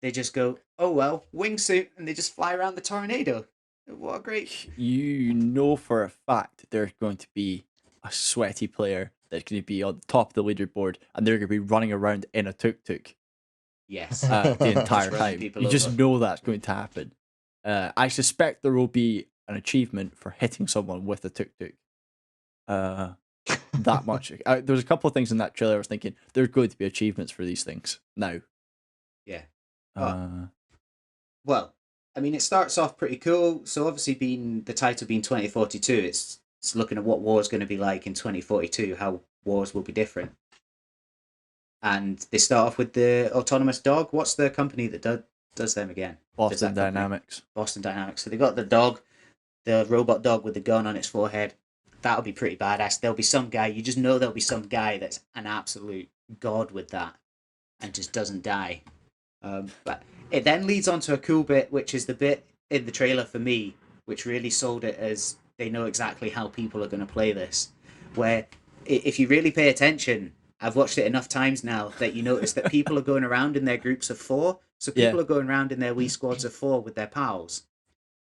they just go, "Oh well, wingsuit," and they just fly around the tornado. What a great! You know for a fact there's going to be a sweaty player that's going to be on the top of the leaderboard, and they're going to be running around in a tuk-tuk. Yes, the entire time. You just know that's going to happen. I suspect there will be an achievement for hitting someone with a tuk-tuk. That much. There was a couple of things in that trailer I was thinking, there's going to be achievements for these things now. Yeah. Well, I mean, it starts off pretty cool. So obviously the title being 2042, it's looking at what war is going to be like in 2042, how wars will be different. And they start off with the autonomous dog. What's the company that does them again? Boston Dynamics. Boston Dynamics. So they got the dog, the robot dog with the gun on its forehead. That'll be pretty badass. There'll be some guy, you just know there'll be some guy that's an absolute god with that and just doesn't die. But it then leads on to a cool bit, which is the bit in the trailer for me, which really sold it as they know exactly how people are going to play this. Where if you really pay attention, I've watched it enough times now that you notice that people are going around in their groups of 4. So people are going around in their wee squads of 4 with their pals,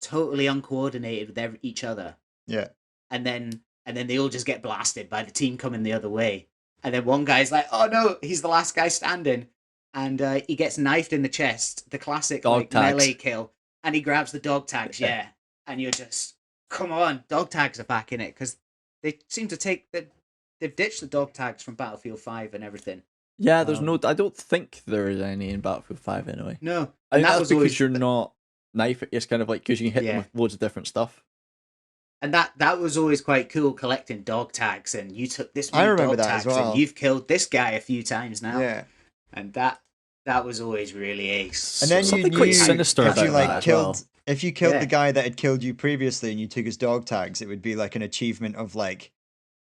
totally uncoordinated with each other. Yeah. And then they all just get blasted by the team coming the other way. And then one guy's like, "Oh no, he's the last guy standing," and he gets knifed in the chest, the classic melee kill, and he grabs the dog tags. Yeah, and you're just, come on, dog tags are back in it because they seem to They've ditched the dog tags from Battlefield 5 and everything. Yeah, there's no. I don't think there is any in Battlefield 5 anyway. No, I think that's because you're not knife. It's kind of like because you can hit them with loads of different stuff. And that was always quite cool, collecting dog tags, and you took this I remember dog that tags, as well. and you've killed this guy a few times now. Yeah, and that was always really ace. And then something you knew quite sinister if about you that as well. If you killed the guy that had killed you previously and you took his dog tags, it would be like an achievement of like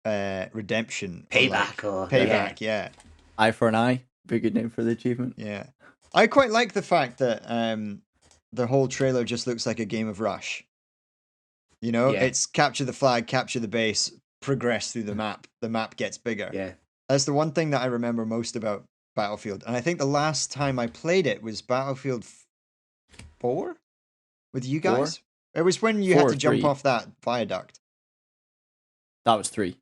redemption, payback, payback. Yeah. Eye for an eye. Be a good name for the achievement. Yeah. I quite like the fact that the whole trailer just looks like a game of Rush. You know, Yeah. it's capture the flag, capture the base, progress through the map. The map gets bigger. Yeah. That's the one thing that I remember most about Battlefield. And I think the last time I played it was Battlefield 4 with you Four? guys. It was when you 4 had or to jump 3? off that viaduct. That was 3.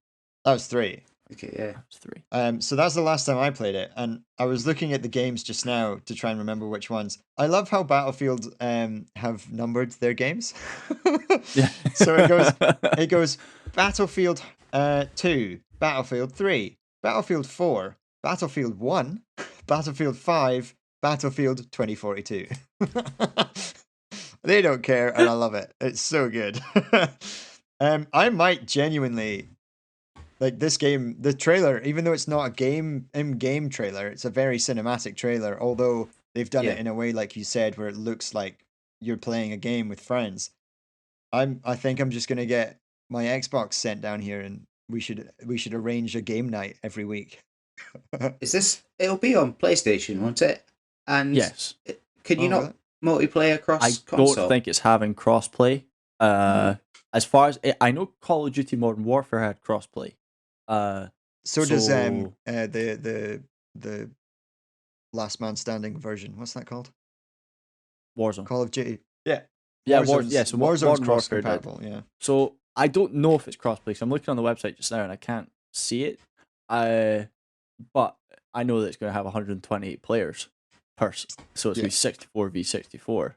That was 3. Okay. Yeah. That was 3. So that's the last time I played it, and I was looking at the games just now to try and remember which ones. I love how Battlefield have numbered their games. Yeah. So it goes Battlefield 2, Battlefield 3, Battlefield 4, Battlefield 1, Battlefield 5, Battlefield 2042. They don't care, and I love it. It's so good. I might genuinely like this game. The trailer, even though it's not a in-game trailer, it's a very cinematic trailer. Although they've done Yeah. it in a way, like you said, where it looks like you're playing a game with friends. I think I'm just gonna get my Xbox sent down here, and we should arrange a game night every week. Is this? It'll be on PlayStation, won't it? And Yes. Can you Oh, not multiplayer across I console? don't think it's having crossplay. As far as I know, Call of Duty Modern Warfare had crossplay. So does So- the Last Man Standing version. What's that called? Warzone. Call of Duty. Yeah. Yeah, Warzone's so Modern cross Warfare did. compatible. Yeah. So I don't know if it's crossplay. So I'm looking on the website just now and I can't see it. But I know that it's going to have 128 players per. So it's going to be 64 v 64.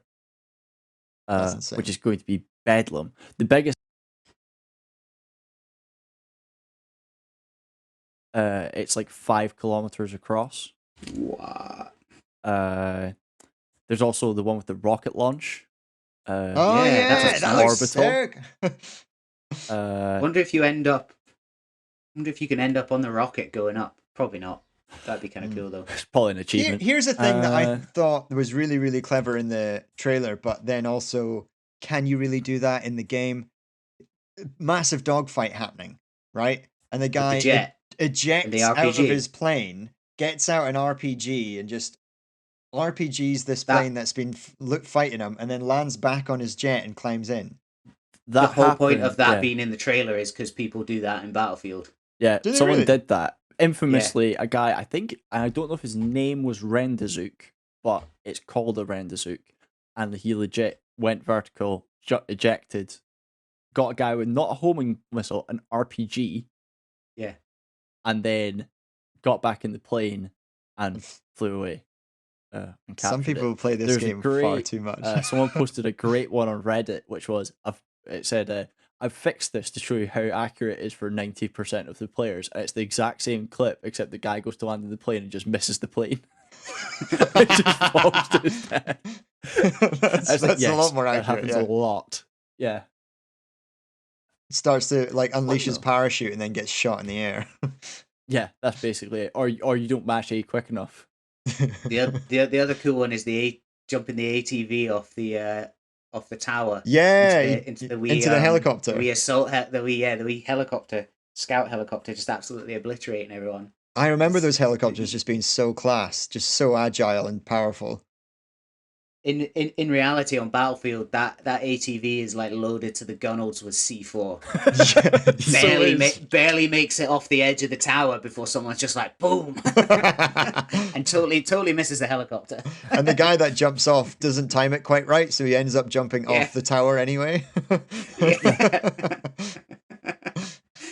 That's insane. Which is going to be bedlam. The biggest. It's like 5 kilometers across. What? There's also the one with the rocket launch. Oh yeah, yeah, that's that looks orbital. sick. Wonder if you end up. Wonder if you can end up on the rocket going up. Probably not. That'd be kind of cool though. It's probably an achievement. Here's a thing that I thought was really, really clever in the trailer, but then also, can you really do that in the game? Massive dogfight happening, right? And the guy jet ejects and the out of RPG. his plane, gets out an RPG, and just RPGs this That- plane that's been fighting him, and then lands back on his jet and climbs in. The whole point happened, of that yeah. being in the trailer is because people do that in Battlefield. Yeah, Did they someone really? did that. Infamously, a guy, I think, I don't know if his name was Rendazook, but it's called a Rendazook, and he legit went vertical, ejected, got a guy with not a homing missile, an RPG, Yeah. and then got back in the plane and flew away. And Some captured people it. play this There's a game far great, too much. Someone posted a great one on Reddit, which was, it said, I've fixed this to show you how accurate it is for 90% of the players. And it's the exact same clip, except the guy goes to land in the plane and just misses the plane. It just falls to his death. That's a lot more that accurate. happens Yeah. a lot. Yeah. Starts to like unleash his though. parachute and then gets shot in the air. Yeah, that's basically it. Or you don't mash A quick enough. The other cool one is jumping the ATV off the tower. Yeah, into the helicopter. The wee assault, the wee helicopter, scout helicopter, just absolutely obliterating everyone. I remember those helicopters just being so class, just so agile and powerful. In reality, on Battlefield, that ATV is like loaded to the gunnels with C4. Barely makes it off the edge of the tower before someone's just like boom, and totally misses the helicopter. And the guy that jumps off doesn't time it quite right, so he ends up jumping off the tower anyway.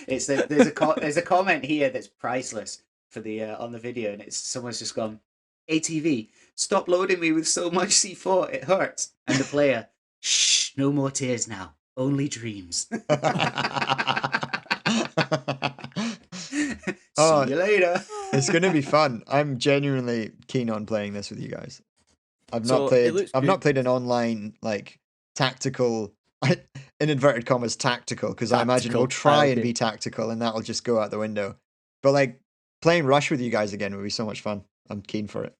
There's a comment here that's priceless for the on the video, and it's someone's just gone, ATV, stop loading me with so much C4, it hurts. And the player, shh, no more tears now, only dreams. See you later. It's gonna be fun. I'm genuinely keen on playing this with you guys. I've So, not it looks not good. played an online like tactical, in inverted commas tactical, because I imagine we'll Tactical try style and be game. tactical and that'll just go out the window. But like playing Rush with you guys again would be so much fun. I'm keen for it.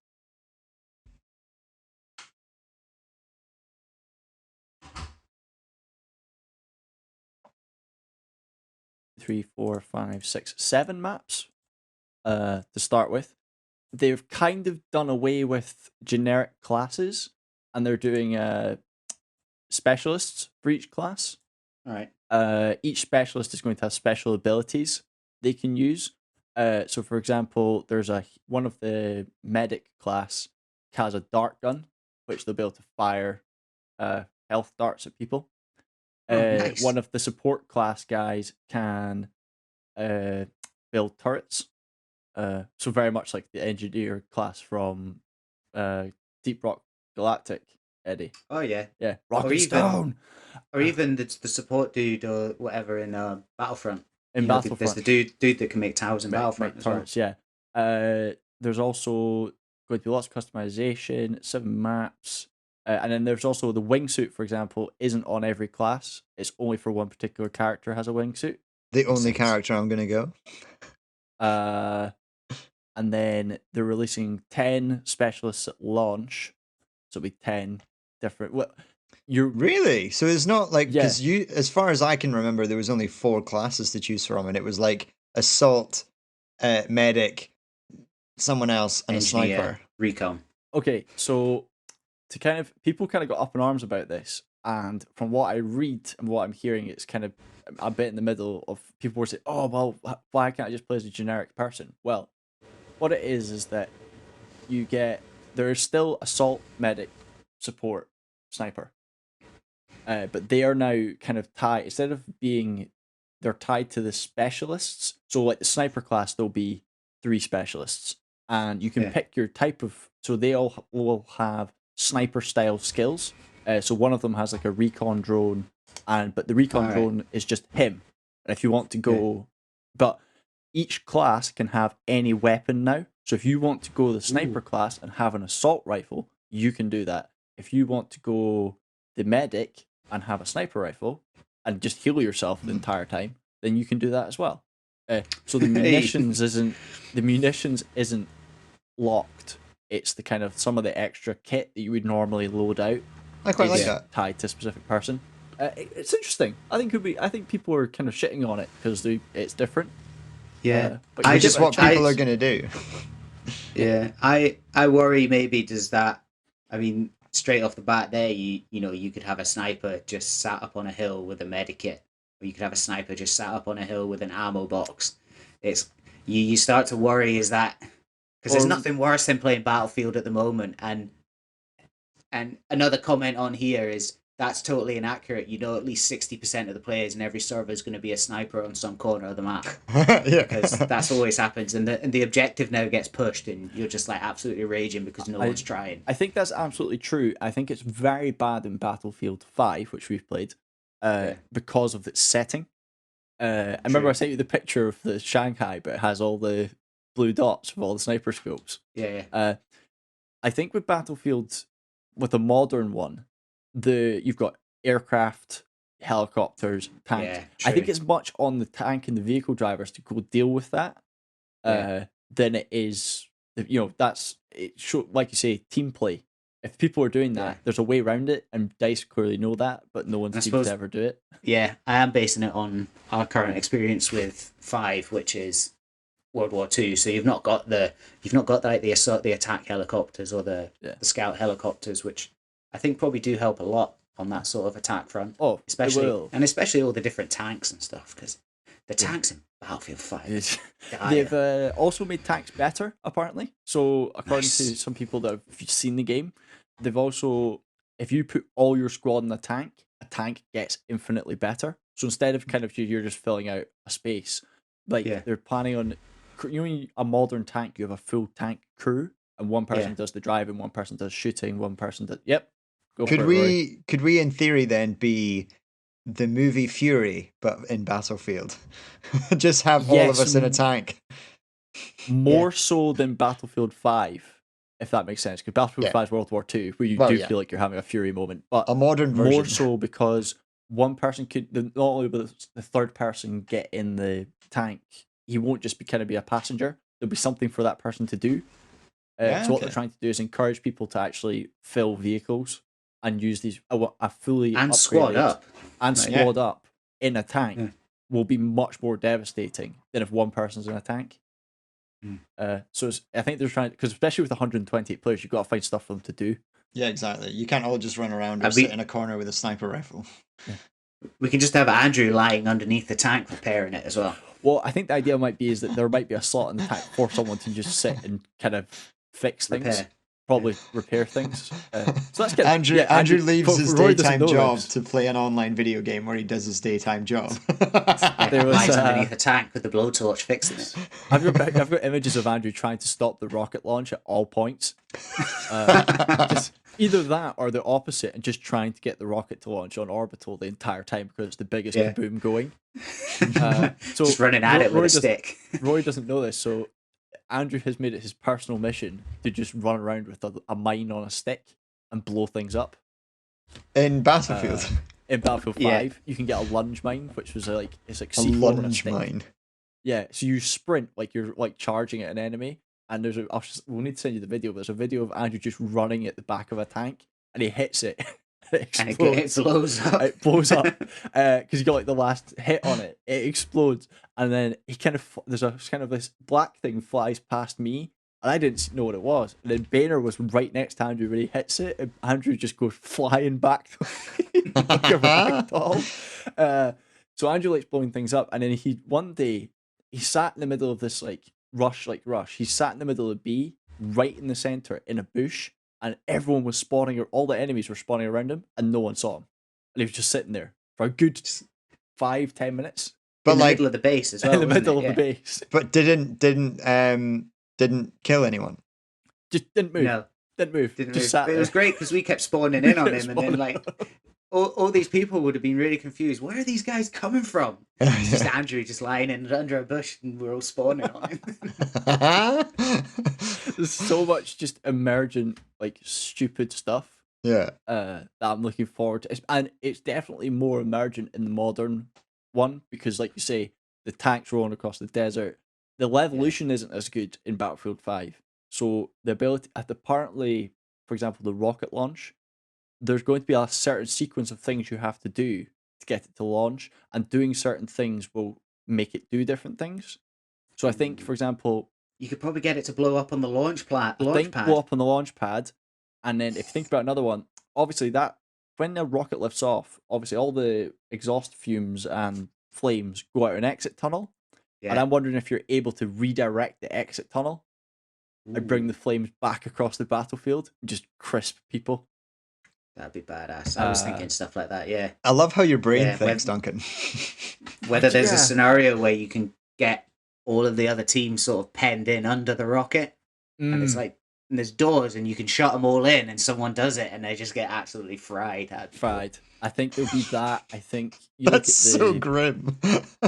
Three, four, five, six, 7 maps to start with. they've kind of done away with generic classes, and they're doing specialists for each class. All right. Each specialist is going to have special abilities they can use. So, for example, there's one of the medic class has a dart gun, which they'll be able to fire health darts at people. Nice. One of the support class guys can build turrets. So very much like the engineer class from Deep Rock Galactic, Eddie. Oh yeah. Yeah, Rock Or and even- Stone. Or even the support dude or whatever in Battlefront. In Battlefront. There's the dude that can make towers in Battlefront as well. turrets, yeah. There's also going to be lots of customization, 7 maps. And then there's also the wingsuit, for example, isn't on every class. It's only for one particular character has a wingsuit. The only sense. character I'm gonna go. And then they're releasing 10 specialists at launch. So it'll be 10 different. Well, you're Really? So it's not like, Yeah. because you, as far as I can remember, there was only 4 classes to choose from, and it was like assault, medic, someone else, and Engineer, a sniper. recon. okay. So to kind of people kind of got up in arms about this, and from what I read and what I'm hearing, it's kind of a bit in the middle of people were saying, "Oh well, why can't I just play as a generic person?" Well, what it is that there is still assault, medic, support, sniper. But they are now kind of tied, instead of they're tied to the specialists. So like the sniper class, there'll be 3 specialists, and you can Yeah. pick your type of. So they all will have sniper style skills. So one of them has like a recon drone, but the recon Alright. drone is just him. And if you want to go, but each class can have any weapon now. So if you want to go the sniper class and have an assault rifle, you can do that. If you want to go the medic and have a sniper rifle and just heal yourself the entire time, then you can do that as well. So the munitions isn't locked. It's the kind of some of the extra kit that you would normally load out I quite like is that. tied to a specific person. It's interesting. I think people are kind of shitting on it because it's different. Yeah. But I you Which give is it a what chance. people are gonna do. Yeah, I worry maybe does that. I mean, straight off the bat, there you could have a sniper just sat up on a hill with a medikit, or you could have a sniper just sat up on a hill with an ammo box. It's you start to worry, is that because there's Or- nothing worse than playing Battlefield at the moment, and another comment on here is that's totally inaccurate. At least 60% of the players in every server is going to be a sniper on some corner of the map. Yeah. Because that's always happens, and the objective now gets pushed, and you're just like absolutely raging because no one's trying. I think that's absolutely true. I think it's very bad in Battlefield 5, which we've played, because of its setting. I remember I sent you the picture of the Shanghai, but it has all the blue dots with all the sniper scopes. Yeah. I think with Battlefield, with a modern one, you've got aircraft, helicopters, tanks. Yeah, I think true. it's much on the tank and the vehicle drivers to go deal with that, than it is. That's it. Like you say, team play. If people are doing that, Yeah. there's a way around it, and DICE clearly know that, but no one And I seems suppose- to ever do it. Yeah, I am basing it on our current experience with 5, which is World War II. So you've not got like the attack helicopters or the scout helicopters, which I think probably do help a lot on that sort of attack front. Oh, especially it will. especially all the different tanks and stuff, because the tanks in Battlefield 5. They've also made tanks better, apparently. So, according to Nice. some people that have seen the game, they've also, if you put all your squad in a tank gets infinitely better. So instead of kind of you're just filling out a space, like they're planning on, in a modern tank, you have a full tank crew, and one person does the driving, one person does shooting, one person does. Yep. Go Could for it, Rory. could we in theory then be the movie Fury but in Battlefield? Just have all of Yes, us in a tank. More so than Battlefield 5, if that makes sense. Because Battlefield 5 is World War 2, where you feel like you're having a Fury moment. But A modern version. more so because one person not only will the third person get in the tank, he won't just be a passenger. There'll be something for that person to do. So what they're trying to do is encourage people to actually fill vehicles and use these a fully And squad upgraded up. and Like, squad up in a tank Yeah. will be much more devastating than if one person's in a tank. So I think they're trying, because especially with 128 players, you've got to find stuff for them to do. Yeah, exactly. You can't all just run around or sit in a corner with a sniper rifle. We can just have Andrew lying underneath the tank repairing it as well. Well, I think the idea might be is that there might be a slot in the tank for someone to just sit and kind of fix things. Probably repair things. So that's good. Andrew leaves his Roy doesn't daytime know job this. to play an online video game where he does his daytime job. There was, Lies underneath the tank with the blowtorch fixing it. I've got images of Andrew trying to stop the rocket launch at all points. Just either that or the opposite, and just trying to get the rocket to launch on orbital the entire time because it's the biggest boom going. So just running at it with a stick. Roy doesn't know this, so Andrew has made it his personal mission to just run around with a mine on a stick and blow things up. In Battlefield. In Battlefield 5, you can get a lunge mine, which was it's like C4 A on a lunge stick. mine. Yeah, so you sprint like you're like charging at an enemy, and we'll need to send you the video. But there's a video of Andrew just running at the back of a tank, and he hits it. And it blows up. It blows up because you got like the last hit on it. It explodes, and then there's a kind of this black thing flies past me, and I didn't know what it was. And then Boehner was right next to Andrew when he hits it, and Andrew just goes flying back like a ragdoll. So Andrew likes blowing things up, and then one day he sat in the middle of this rush. He sat in the middle of B, right in the center, in a bush. And everyone was spawning, or all the enemies were spawning around him, and no one saw him. And he was just sitting there for a good 5-10 minutes. But in the middle of the base as well. In the middle of the base. But didn't kill anyone. Just didn't move. No. Didn't move. Didn't just move. sat But it was great because we kept spawning in on him, and then all these people would have been really confused. Where are these guys coming from? It's just Andrew just lying under a bush, and we're all spawning on him. There's so much just emergent, stupid stuff. Yeah. That I'm looking forward to, and it's definitely more emergent in the modern one because, like you say, the tanks rolling across the desert. The evolution isn't as good in Battlefield 5, so the ability, apparently, for example, the rocket launch. There's going to be a certain sequence of things you have to do to get it to launch, and doing certain things will make it do different things. So I think, for example, you could probably get it to blow up on the launch pad. Blow up on the launch pad, and then if you think about another one, obviously that when the rocket lifts off, obviously all the exhaust fumes and flames go out an exit tunnel, and I'm wondering if you're able to redirect the exit tunnel and bring the flames back across the battlefield and just crisp people. That'd be badass. I was thinking stuff like that, yeah. I love how your brain thinks, Duncan. Whether there's a scenario where you can get all of the other teams sort of penned in under the rocket, and it's and there's doors, and you can shut them all in, and someone does it, and they just get absolutely fried. Fried. I think there'll be that. I think that's so grim.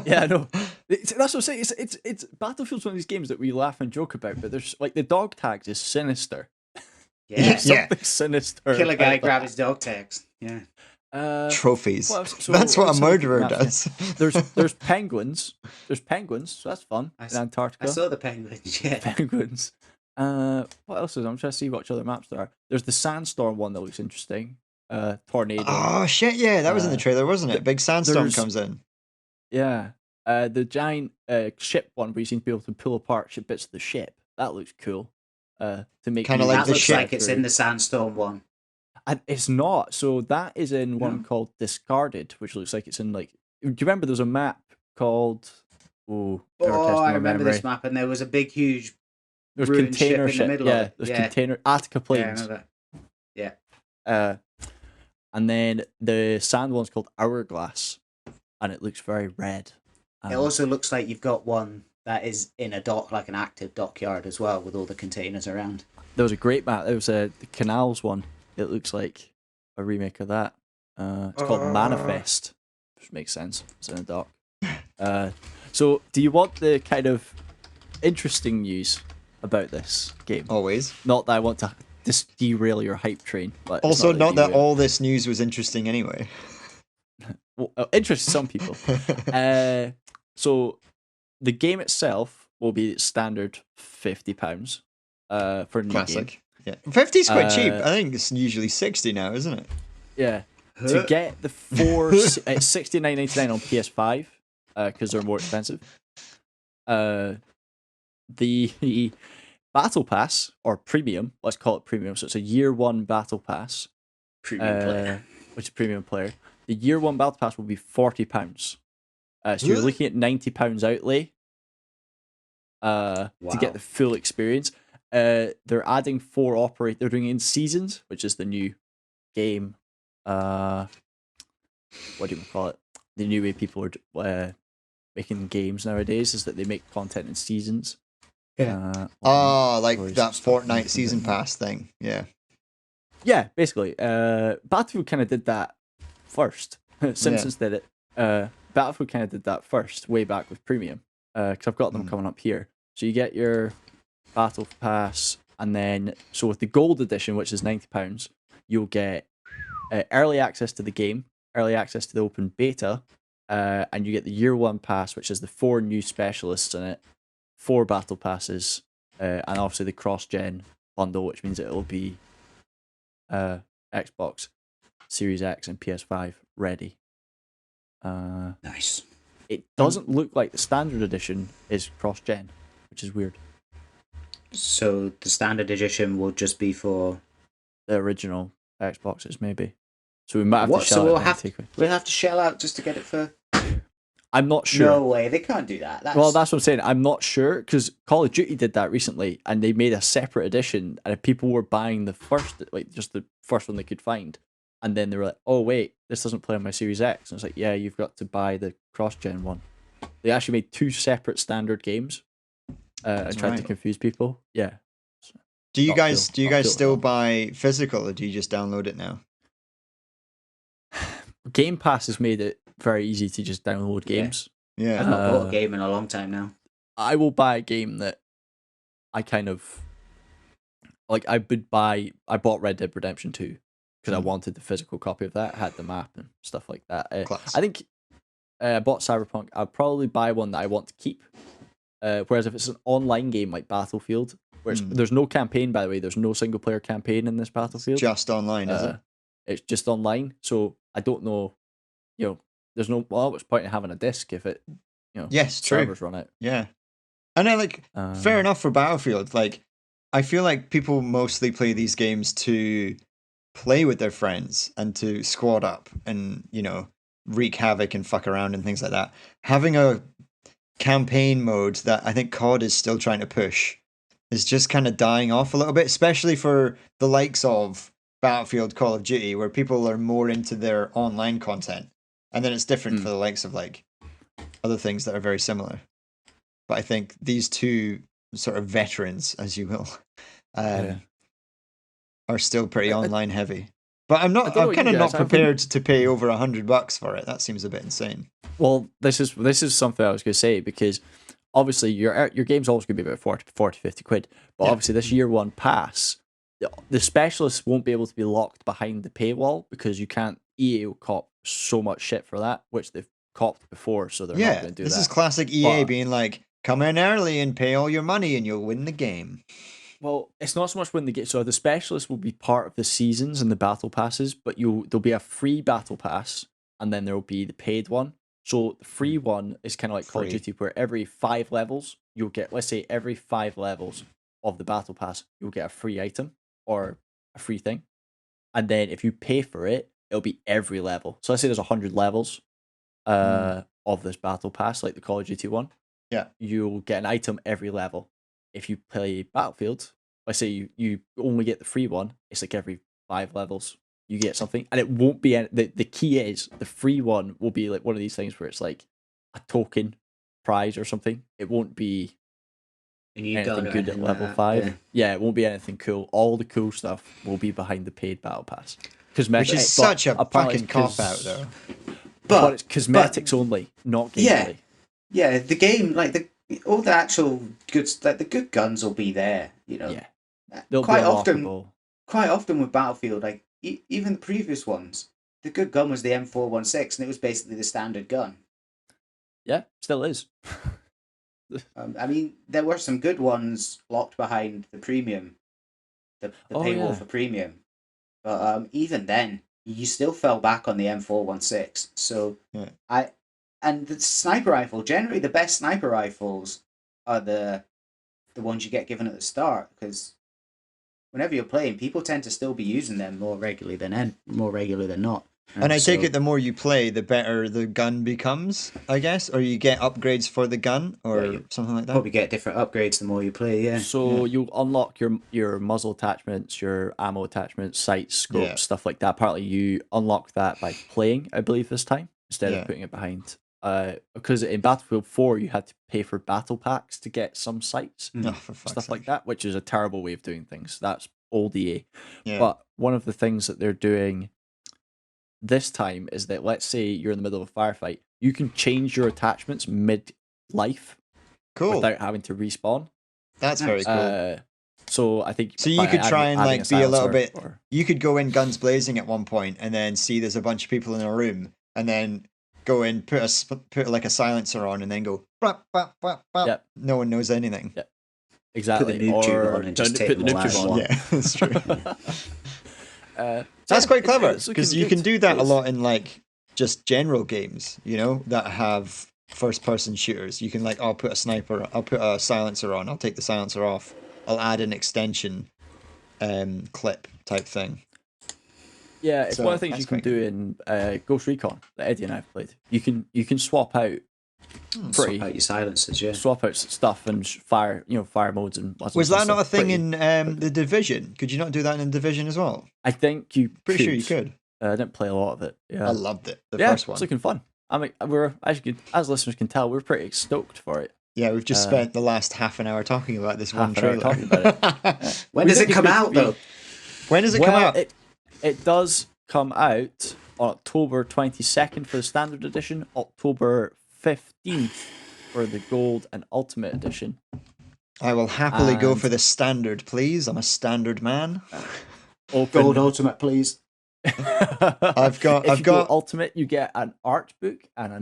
Yeah, I know. That's what I'm saying. It's Battlefield's one of these games that we laugh and joke about, but there's the dog tags is sinister. Yeah, something sinister. Kill a guy, grab his dog tags. Yeah. Trophies. That's what a murderer does. There's penguins. There's penguins, so that's fun in Antarctica. I saw the penguins. Yeah. Penguins. What else is? I'm trying to see which other maps there are. There's the sandstorm one that looks interesting. Tornado. Oh shit! Yeah, that was in the trailer, wasn't it? Big sandstorm comes in. Yeah. The giant ship one where you seem to be able to pull apart bits of the ship. That looks cool. To make kind of like that the looks ship. like it's in the sandstorm one. And it's not. So that is in one called Discarded, which looks like it's in do you remember there's a map called I remember this map, and there was a big huge there's container ship in the middle of it. There's container Attica planes. Yeah, I remember that. Yeah. And then the sand one's called Hourglass, and it looks very red. It also looks like you've got one that is in a dock, like an active dockyard as well, with all the containers around. There was a great map. There was the Canals one. It looks like a remake of that. It's called Manifest, which makes sense. It's in a dock. So, do you want the kind of interesting news about this game? Always. Not that I want to just derail your hype train. But also, not that all this news was interesting anyway. Well, interests some people. So, the game itself will be standard £50 for a new Classic. game. Yeah, 50's quite cheap. I think it's usually 60 now, isn't it? Yeah. To get the it's $69.99 on PS5 because they're more expensive. the Battle Pass, or Premium, let's call it Premium, so it's a year one Battle Pass, Premium player. which is Premium player. The year one Battle Pass will be £40. So you're Really? looking at £90 outlay to get the full experience. They're adding 4 operate. They're doing it in seasons, which is the new game. What do you call it? The new way people are making games nowadays is that they make content in seasons. Yeah. Like that Fortnite season pass thing. Yeah. Yeah, basically. Battlefield kind of did that first. Simpsons did it. Battlefield kind of did that first, way back with Premium. Because I've got them coming up here. So you get your Battle Pass, and then so with the Gold Edition, which is £90, you'll get early access to the game, early access to the open beta, and you get the Year One Pass, which is the 4 new specialists in it, 4 Battle Passes, and obviously the cross-gen bundle, which means it'll be Xbox Series X and PS5 ready. Nice. It doesn't look like the standard edition is cross-gen, which is weird. So the standard edition will just be for The original Xboxes, maybe. So we might have what? to shell So out. we'll have to shell out just to get it for. I'm not sure. No way, they can't do that. Well, that's what I'm saying. I'm not sure because Call of Duty did that recently, and they made a separate edition. And if people were buying the first, like just the first one they could find, and then they were like, "Oh wait, this doesn't play on my Series X," and it's like, "Yeah, you've got to buy the cross-gen one." They actually made 2 separate standard games. And tried to confuse people. Yeah. Do you guys cool. still buy physical, or do you just download it now? Game Pass has made it very easy to just download games. Yeah. I've not bought a game in a long time now. I will buy a game that I kind of like. I bought Red Dead Redemption 2 because I wanted the physical copy of that. I had the map and stuff like that. I think I bought Cyberpunk. I'll probably buy one that I want to keep. Whereas if it's an online game like Battlefield, where there's no campaign, by the way, there's no single player campaign in this Battlefield. Just online, is it? It's just online, so I don't know. There's no what's point in having a disc if it, yes, servers true. run it. Yeah, and I fair enough for Battlefield. Like, I feel like people mostly play these games to play with their friends and to squad up and wreak havoc and fuck around and things like that. Having a campaign mode that I think COD is still trying to push is just kind of dying off a little bit, especially for the likes of Battlefield, Call of Duty, where people are more into their online content, and then it's different for the likes of like other things that are very similar. But I think these two sort of veterans, as you will, are still pretty online heavy. But I'm kind of not prepared to pay over $100 for it. That seems a bit insane. Well, this is something I was going to say, because obviously your game's always going to be about 40, 50 quid. But obviously this year one pass, the specialists won't be able to be locked behind the paywall because you can't. EA will cop so much shit for that, which they've copped before, so they're not going to do that. This is classic EA being like, come in early and pay all your money and you'll win the game. Well, it's not so much win the game. So the specialists will be part of the seasons and the battle passes, but there'll be a free battle pass, and then there will be the paid one. So the free one is kind of like Call of Duty, where every 5 levels you'll get, let's say every 5 levels of the battle pass, you'll get a free item or a free thing. And then if you pay for it, it'll be every level. So let's say there's 100 levels of this battle pass, like the Call of Duty one. Yeah. You'll get an item every level. If you play Battlefield, let's say you only get the free one, it's like every 5 levels you get something. And it won't be, the key is the free one will be like one of these things where it's like a token prize or something. It won't be anything good at level 5. Yeah, it won't be anything cool. All the cool stuff will be behind the paid battle pass. Which is such a fucking cop out, though. But it's cosmetics only, not gameplay. Yeah, the game, like all the actual good, like the good guns will be there. Yeah, quite often with Battlefield, like even the previous ones, the good gun was the M416, and it was basically the standard gun. Yeah, still is. I mean, there were some good ones locked behind the premium, the paywall for premium. But even then, you still fell back on the M416. So and the sniper rifle, generally the best sniper rifles are the the ones you get given at the start, because whenever you're playing, people tend to still be using them more regularly than not. And I take it the more you play, the better the gun becomes, I guess, or you get upgrades for the gun or you something like that. probably get different upgrades the more you play. Yeah. So you'll unlock your muzzle attachments, your ammo attachments, sights, scopes, stuff like that. Partly you unlock that by playing, I believe, this time instead of putting it behind. Because in Battlefield 4 you had to pay for battle packs to get some sights, stuff like that, which is a terrible way of doing things. That's old EA. Yeah. But one of the things that they're doing this time is that, let's say you're in the middle of a firefight, you can change your attachments mid-life without having to respawn. That's very cool. So I think you could try and like be a little bit. You could go in guns blazing at one point, and then see there's a bunch of people in a room, and then go in, put like a silencer on, and then go. Blah, blah, blah, blah. Yep. No one knows anything. Yep. Exactly. Put the noob tube on and just take put the them all noob tube out. on. Yeah, that's true. That's Yeah, quite clever it's looking because you good. can do that a It's- lot in like just general games, you know, that have first-person shooters. You can like, I'll put a sniper, I'll put a silencer on, I'll take the silencer off, I'll add an extension clip type thing. Yeah, it's So, one of the things that's you can quite do in Ghost Recon that Eddie and I have played. You can swap out Swap out your silencers, yeah. swap out stuff and fire modes and lots Was of that not a stuff. thing Pretty- in the Division? Could you not do that in the Division as well? I think you Pretty sure you could. I didn't play a lot of it. Yeah, I loved it. The yeah, first one. it's looking fun. I mean, as listeners can tell, we're pretty stoked for it. Yeah, we've just spent the last half an hour talking about this one Half an hour trailer. talking about it. When does it come out, though? When does it come out? It does come out on October 22nd for the standard edition, October 15th for the gold and ultimate edition. I will happily go and- for the standard, please. I'm a standard man. Gold Ultimate, please. I've got ultimate. You get an art book and a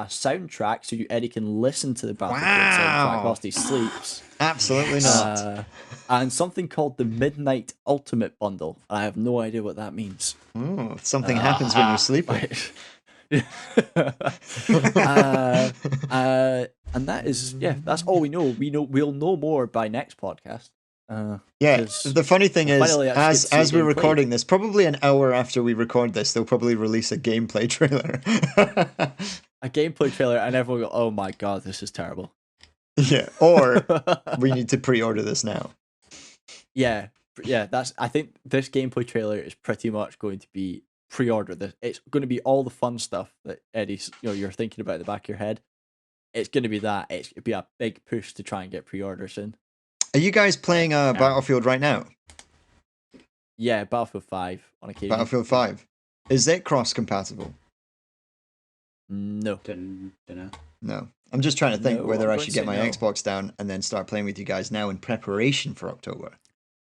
soundtrack, so Eddie can listen to the Battlefield soundtrack whilst he sleeps. Absolutely not. And something called the Midnight Ultimate Bundle. I have no idea what that means. Ooh, something happens when you're sleeping. And that is that's all we know. We'll know more by next podcast. Yeah, 'cause the funny thing is, finally I actually get to as see we're gameplay. recording this, probably an hour after we record this, they'll probably release a gameplay trailer. A gameplay trailer, and everyone go, "Oh my god, this is terrible." Yeah, or we need to pre-order this now. Yeah. I think this gameplay trailer is pretty much going to be pre-order. It's going to be all the fun stuff that Eddie's, you're thinking about in the back of your head. It's going to be that. It's going to be a big push to try and get pre-orders in. Are you guys playing Battlefield right now? Yeah, Battlefield 5 on occasion. Battlefield 5. Is it cross-compatible? No. Dunno. No. I'm just trying to think No, whether I'm I going should to get say my no. Xbox down and then start playing with you guys now in preparation for October.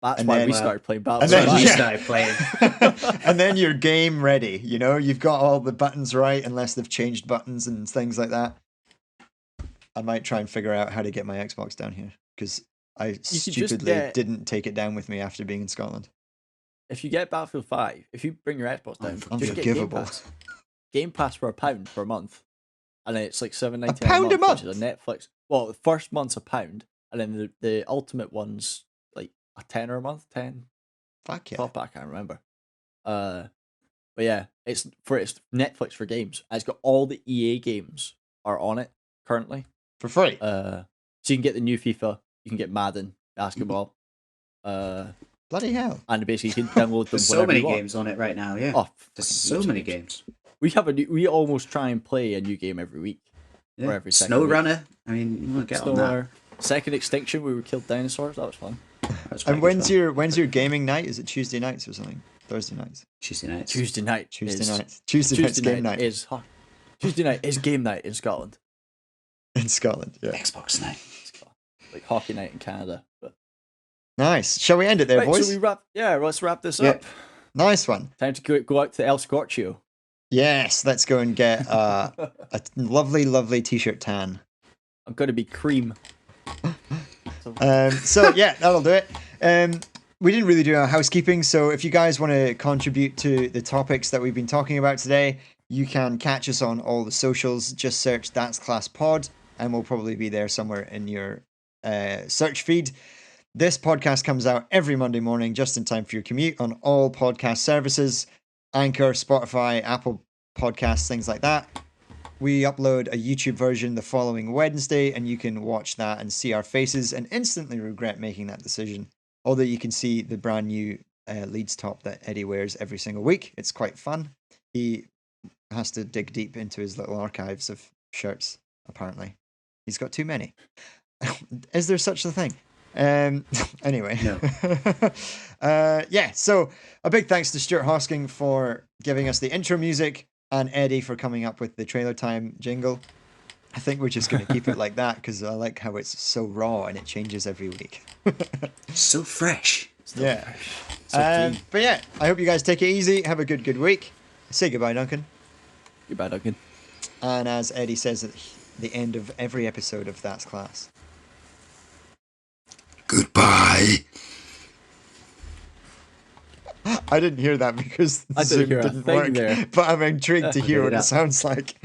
That's And why then, we started playing and Battlefield then- We 5. started playing. And then you're game ready, you've got all the buttons right, unless they've changed buttons and things like that. I might try and figure out how to get my Xbox down here, because I could just stupidly get- didn't take it down with me after being in Scotland. If you get Battlefield 5, if you bring your Xbox down, just get Game Unforgivable. Pass. Game Pass for £1 per month. And then it's like $7.99 £1 a month? which is a Netflix. Well, the first month's £1, and then the ultimate one's like a tenner a month, 10, Fuck yeah. 12, I can't remember. But yeah, it's Netflix for games. And it's got all the EA games are on it currently. For free. So you can get the new FIFA, you can get Madden, basketball, Bloody hell. and basically you can download them There's so whenever many you want. games on it right now, yeah. Oh, There's so many games. we almost try and play a new game every week. Yeah. Or every second Snow week. Runner. I mean, you want to get on that. Snowrunner. Second Extinction, we killed dinosaurs. That was fun. That's quite And good when's fun. your gaming night? Is it Tuesday nights or something? Thursday nights? Tuesday nights? Tuesday night. Tuesday is, nights. Tuesday night's game night is Tuesday night is game night in Scotland. in Scotland. Yeah. Xbox night. Like hockey night in Canada. But Nice. Shall we end it there, right, boys? so let's wrap this Yep. up. Nice one. Time to go out to El Scorchio. Yes, let's go and get a lovely, lovely t-shirt tan. I'm gonna be cream. So yeah, that'll do it. We didn't really do our housekeeping, so if you guys want to contribute to the topics that we've been talking about today, you can catch us on all the socials. Just search That's Class Pod, and we'll probably be there somewhere in your search feed. This podcast comes out every Monday morning, just in time for your commute on all podcast services, Anchor, Spotify, Apple Podcasts, things like that. We upload a YouTube version the following Wednesday, and you can watch that and see our faces and instantly regret making that decision. Although you can see the brand new Leeds top that Eddie wears every single week. It's quite fun. He has to dig deep into his little archives of shirts, apparently. He's got too many. Is there such a thing? Anyway. No. So a big thanks to Stuart Hosking for giving us the intro music and Eddie for coming up with the trailer time jingle. I think we're just going to keep it like that because I like how it's so raw and it changes every week. So fresh. Yeah. So clean. But yeah, I hope you guys take it easy. Have a good week. Say goodbye, Duncan. Goodbye, Duncan. And as Eddie says at the end of every episode of That's Class. Goodbye. I didn't hear that because I didn't Zoom hear a didn't thing work, there. but I'm intrigued to hear what Yeah. it sounds like.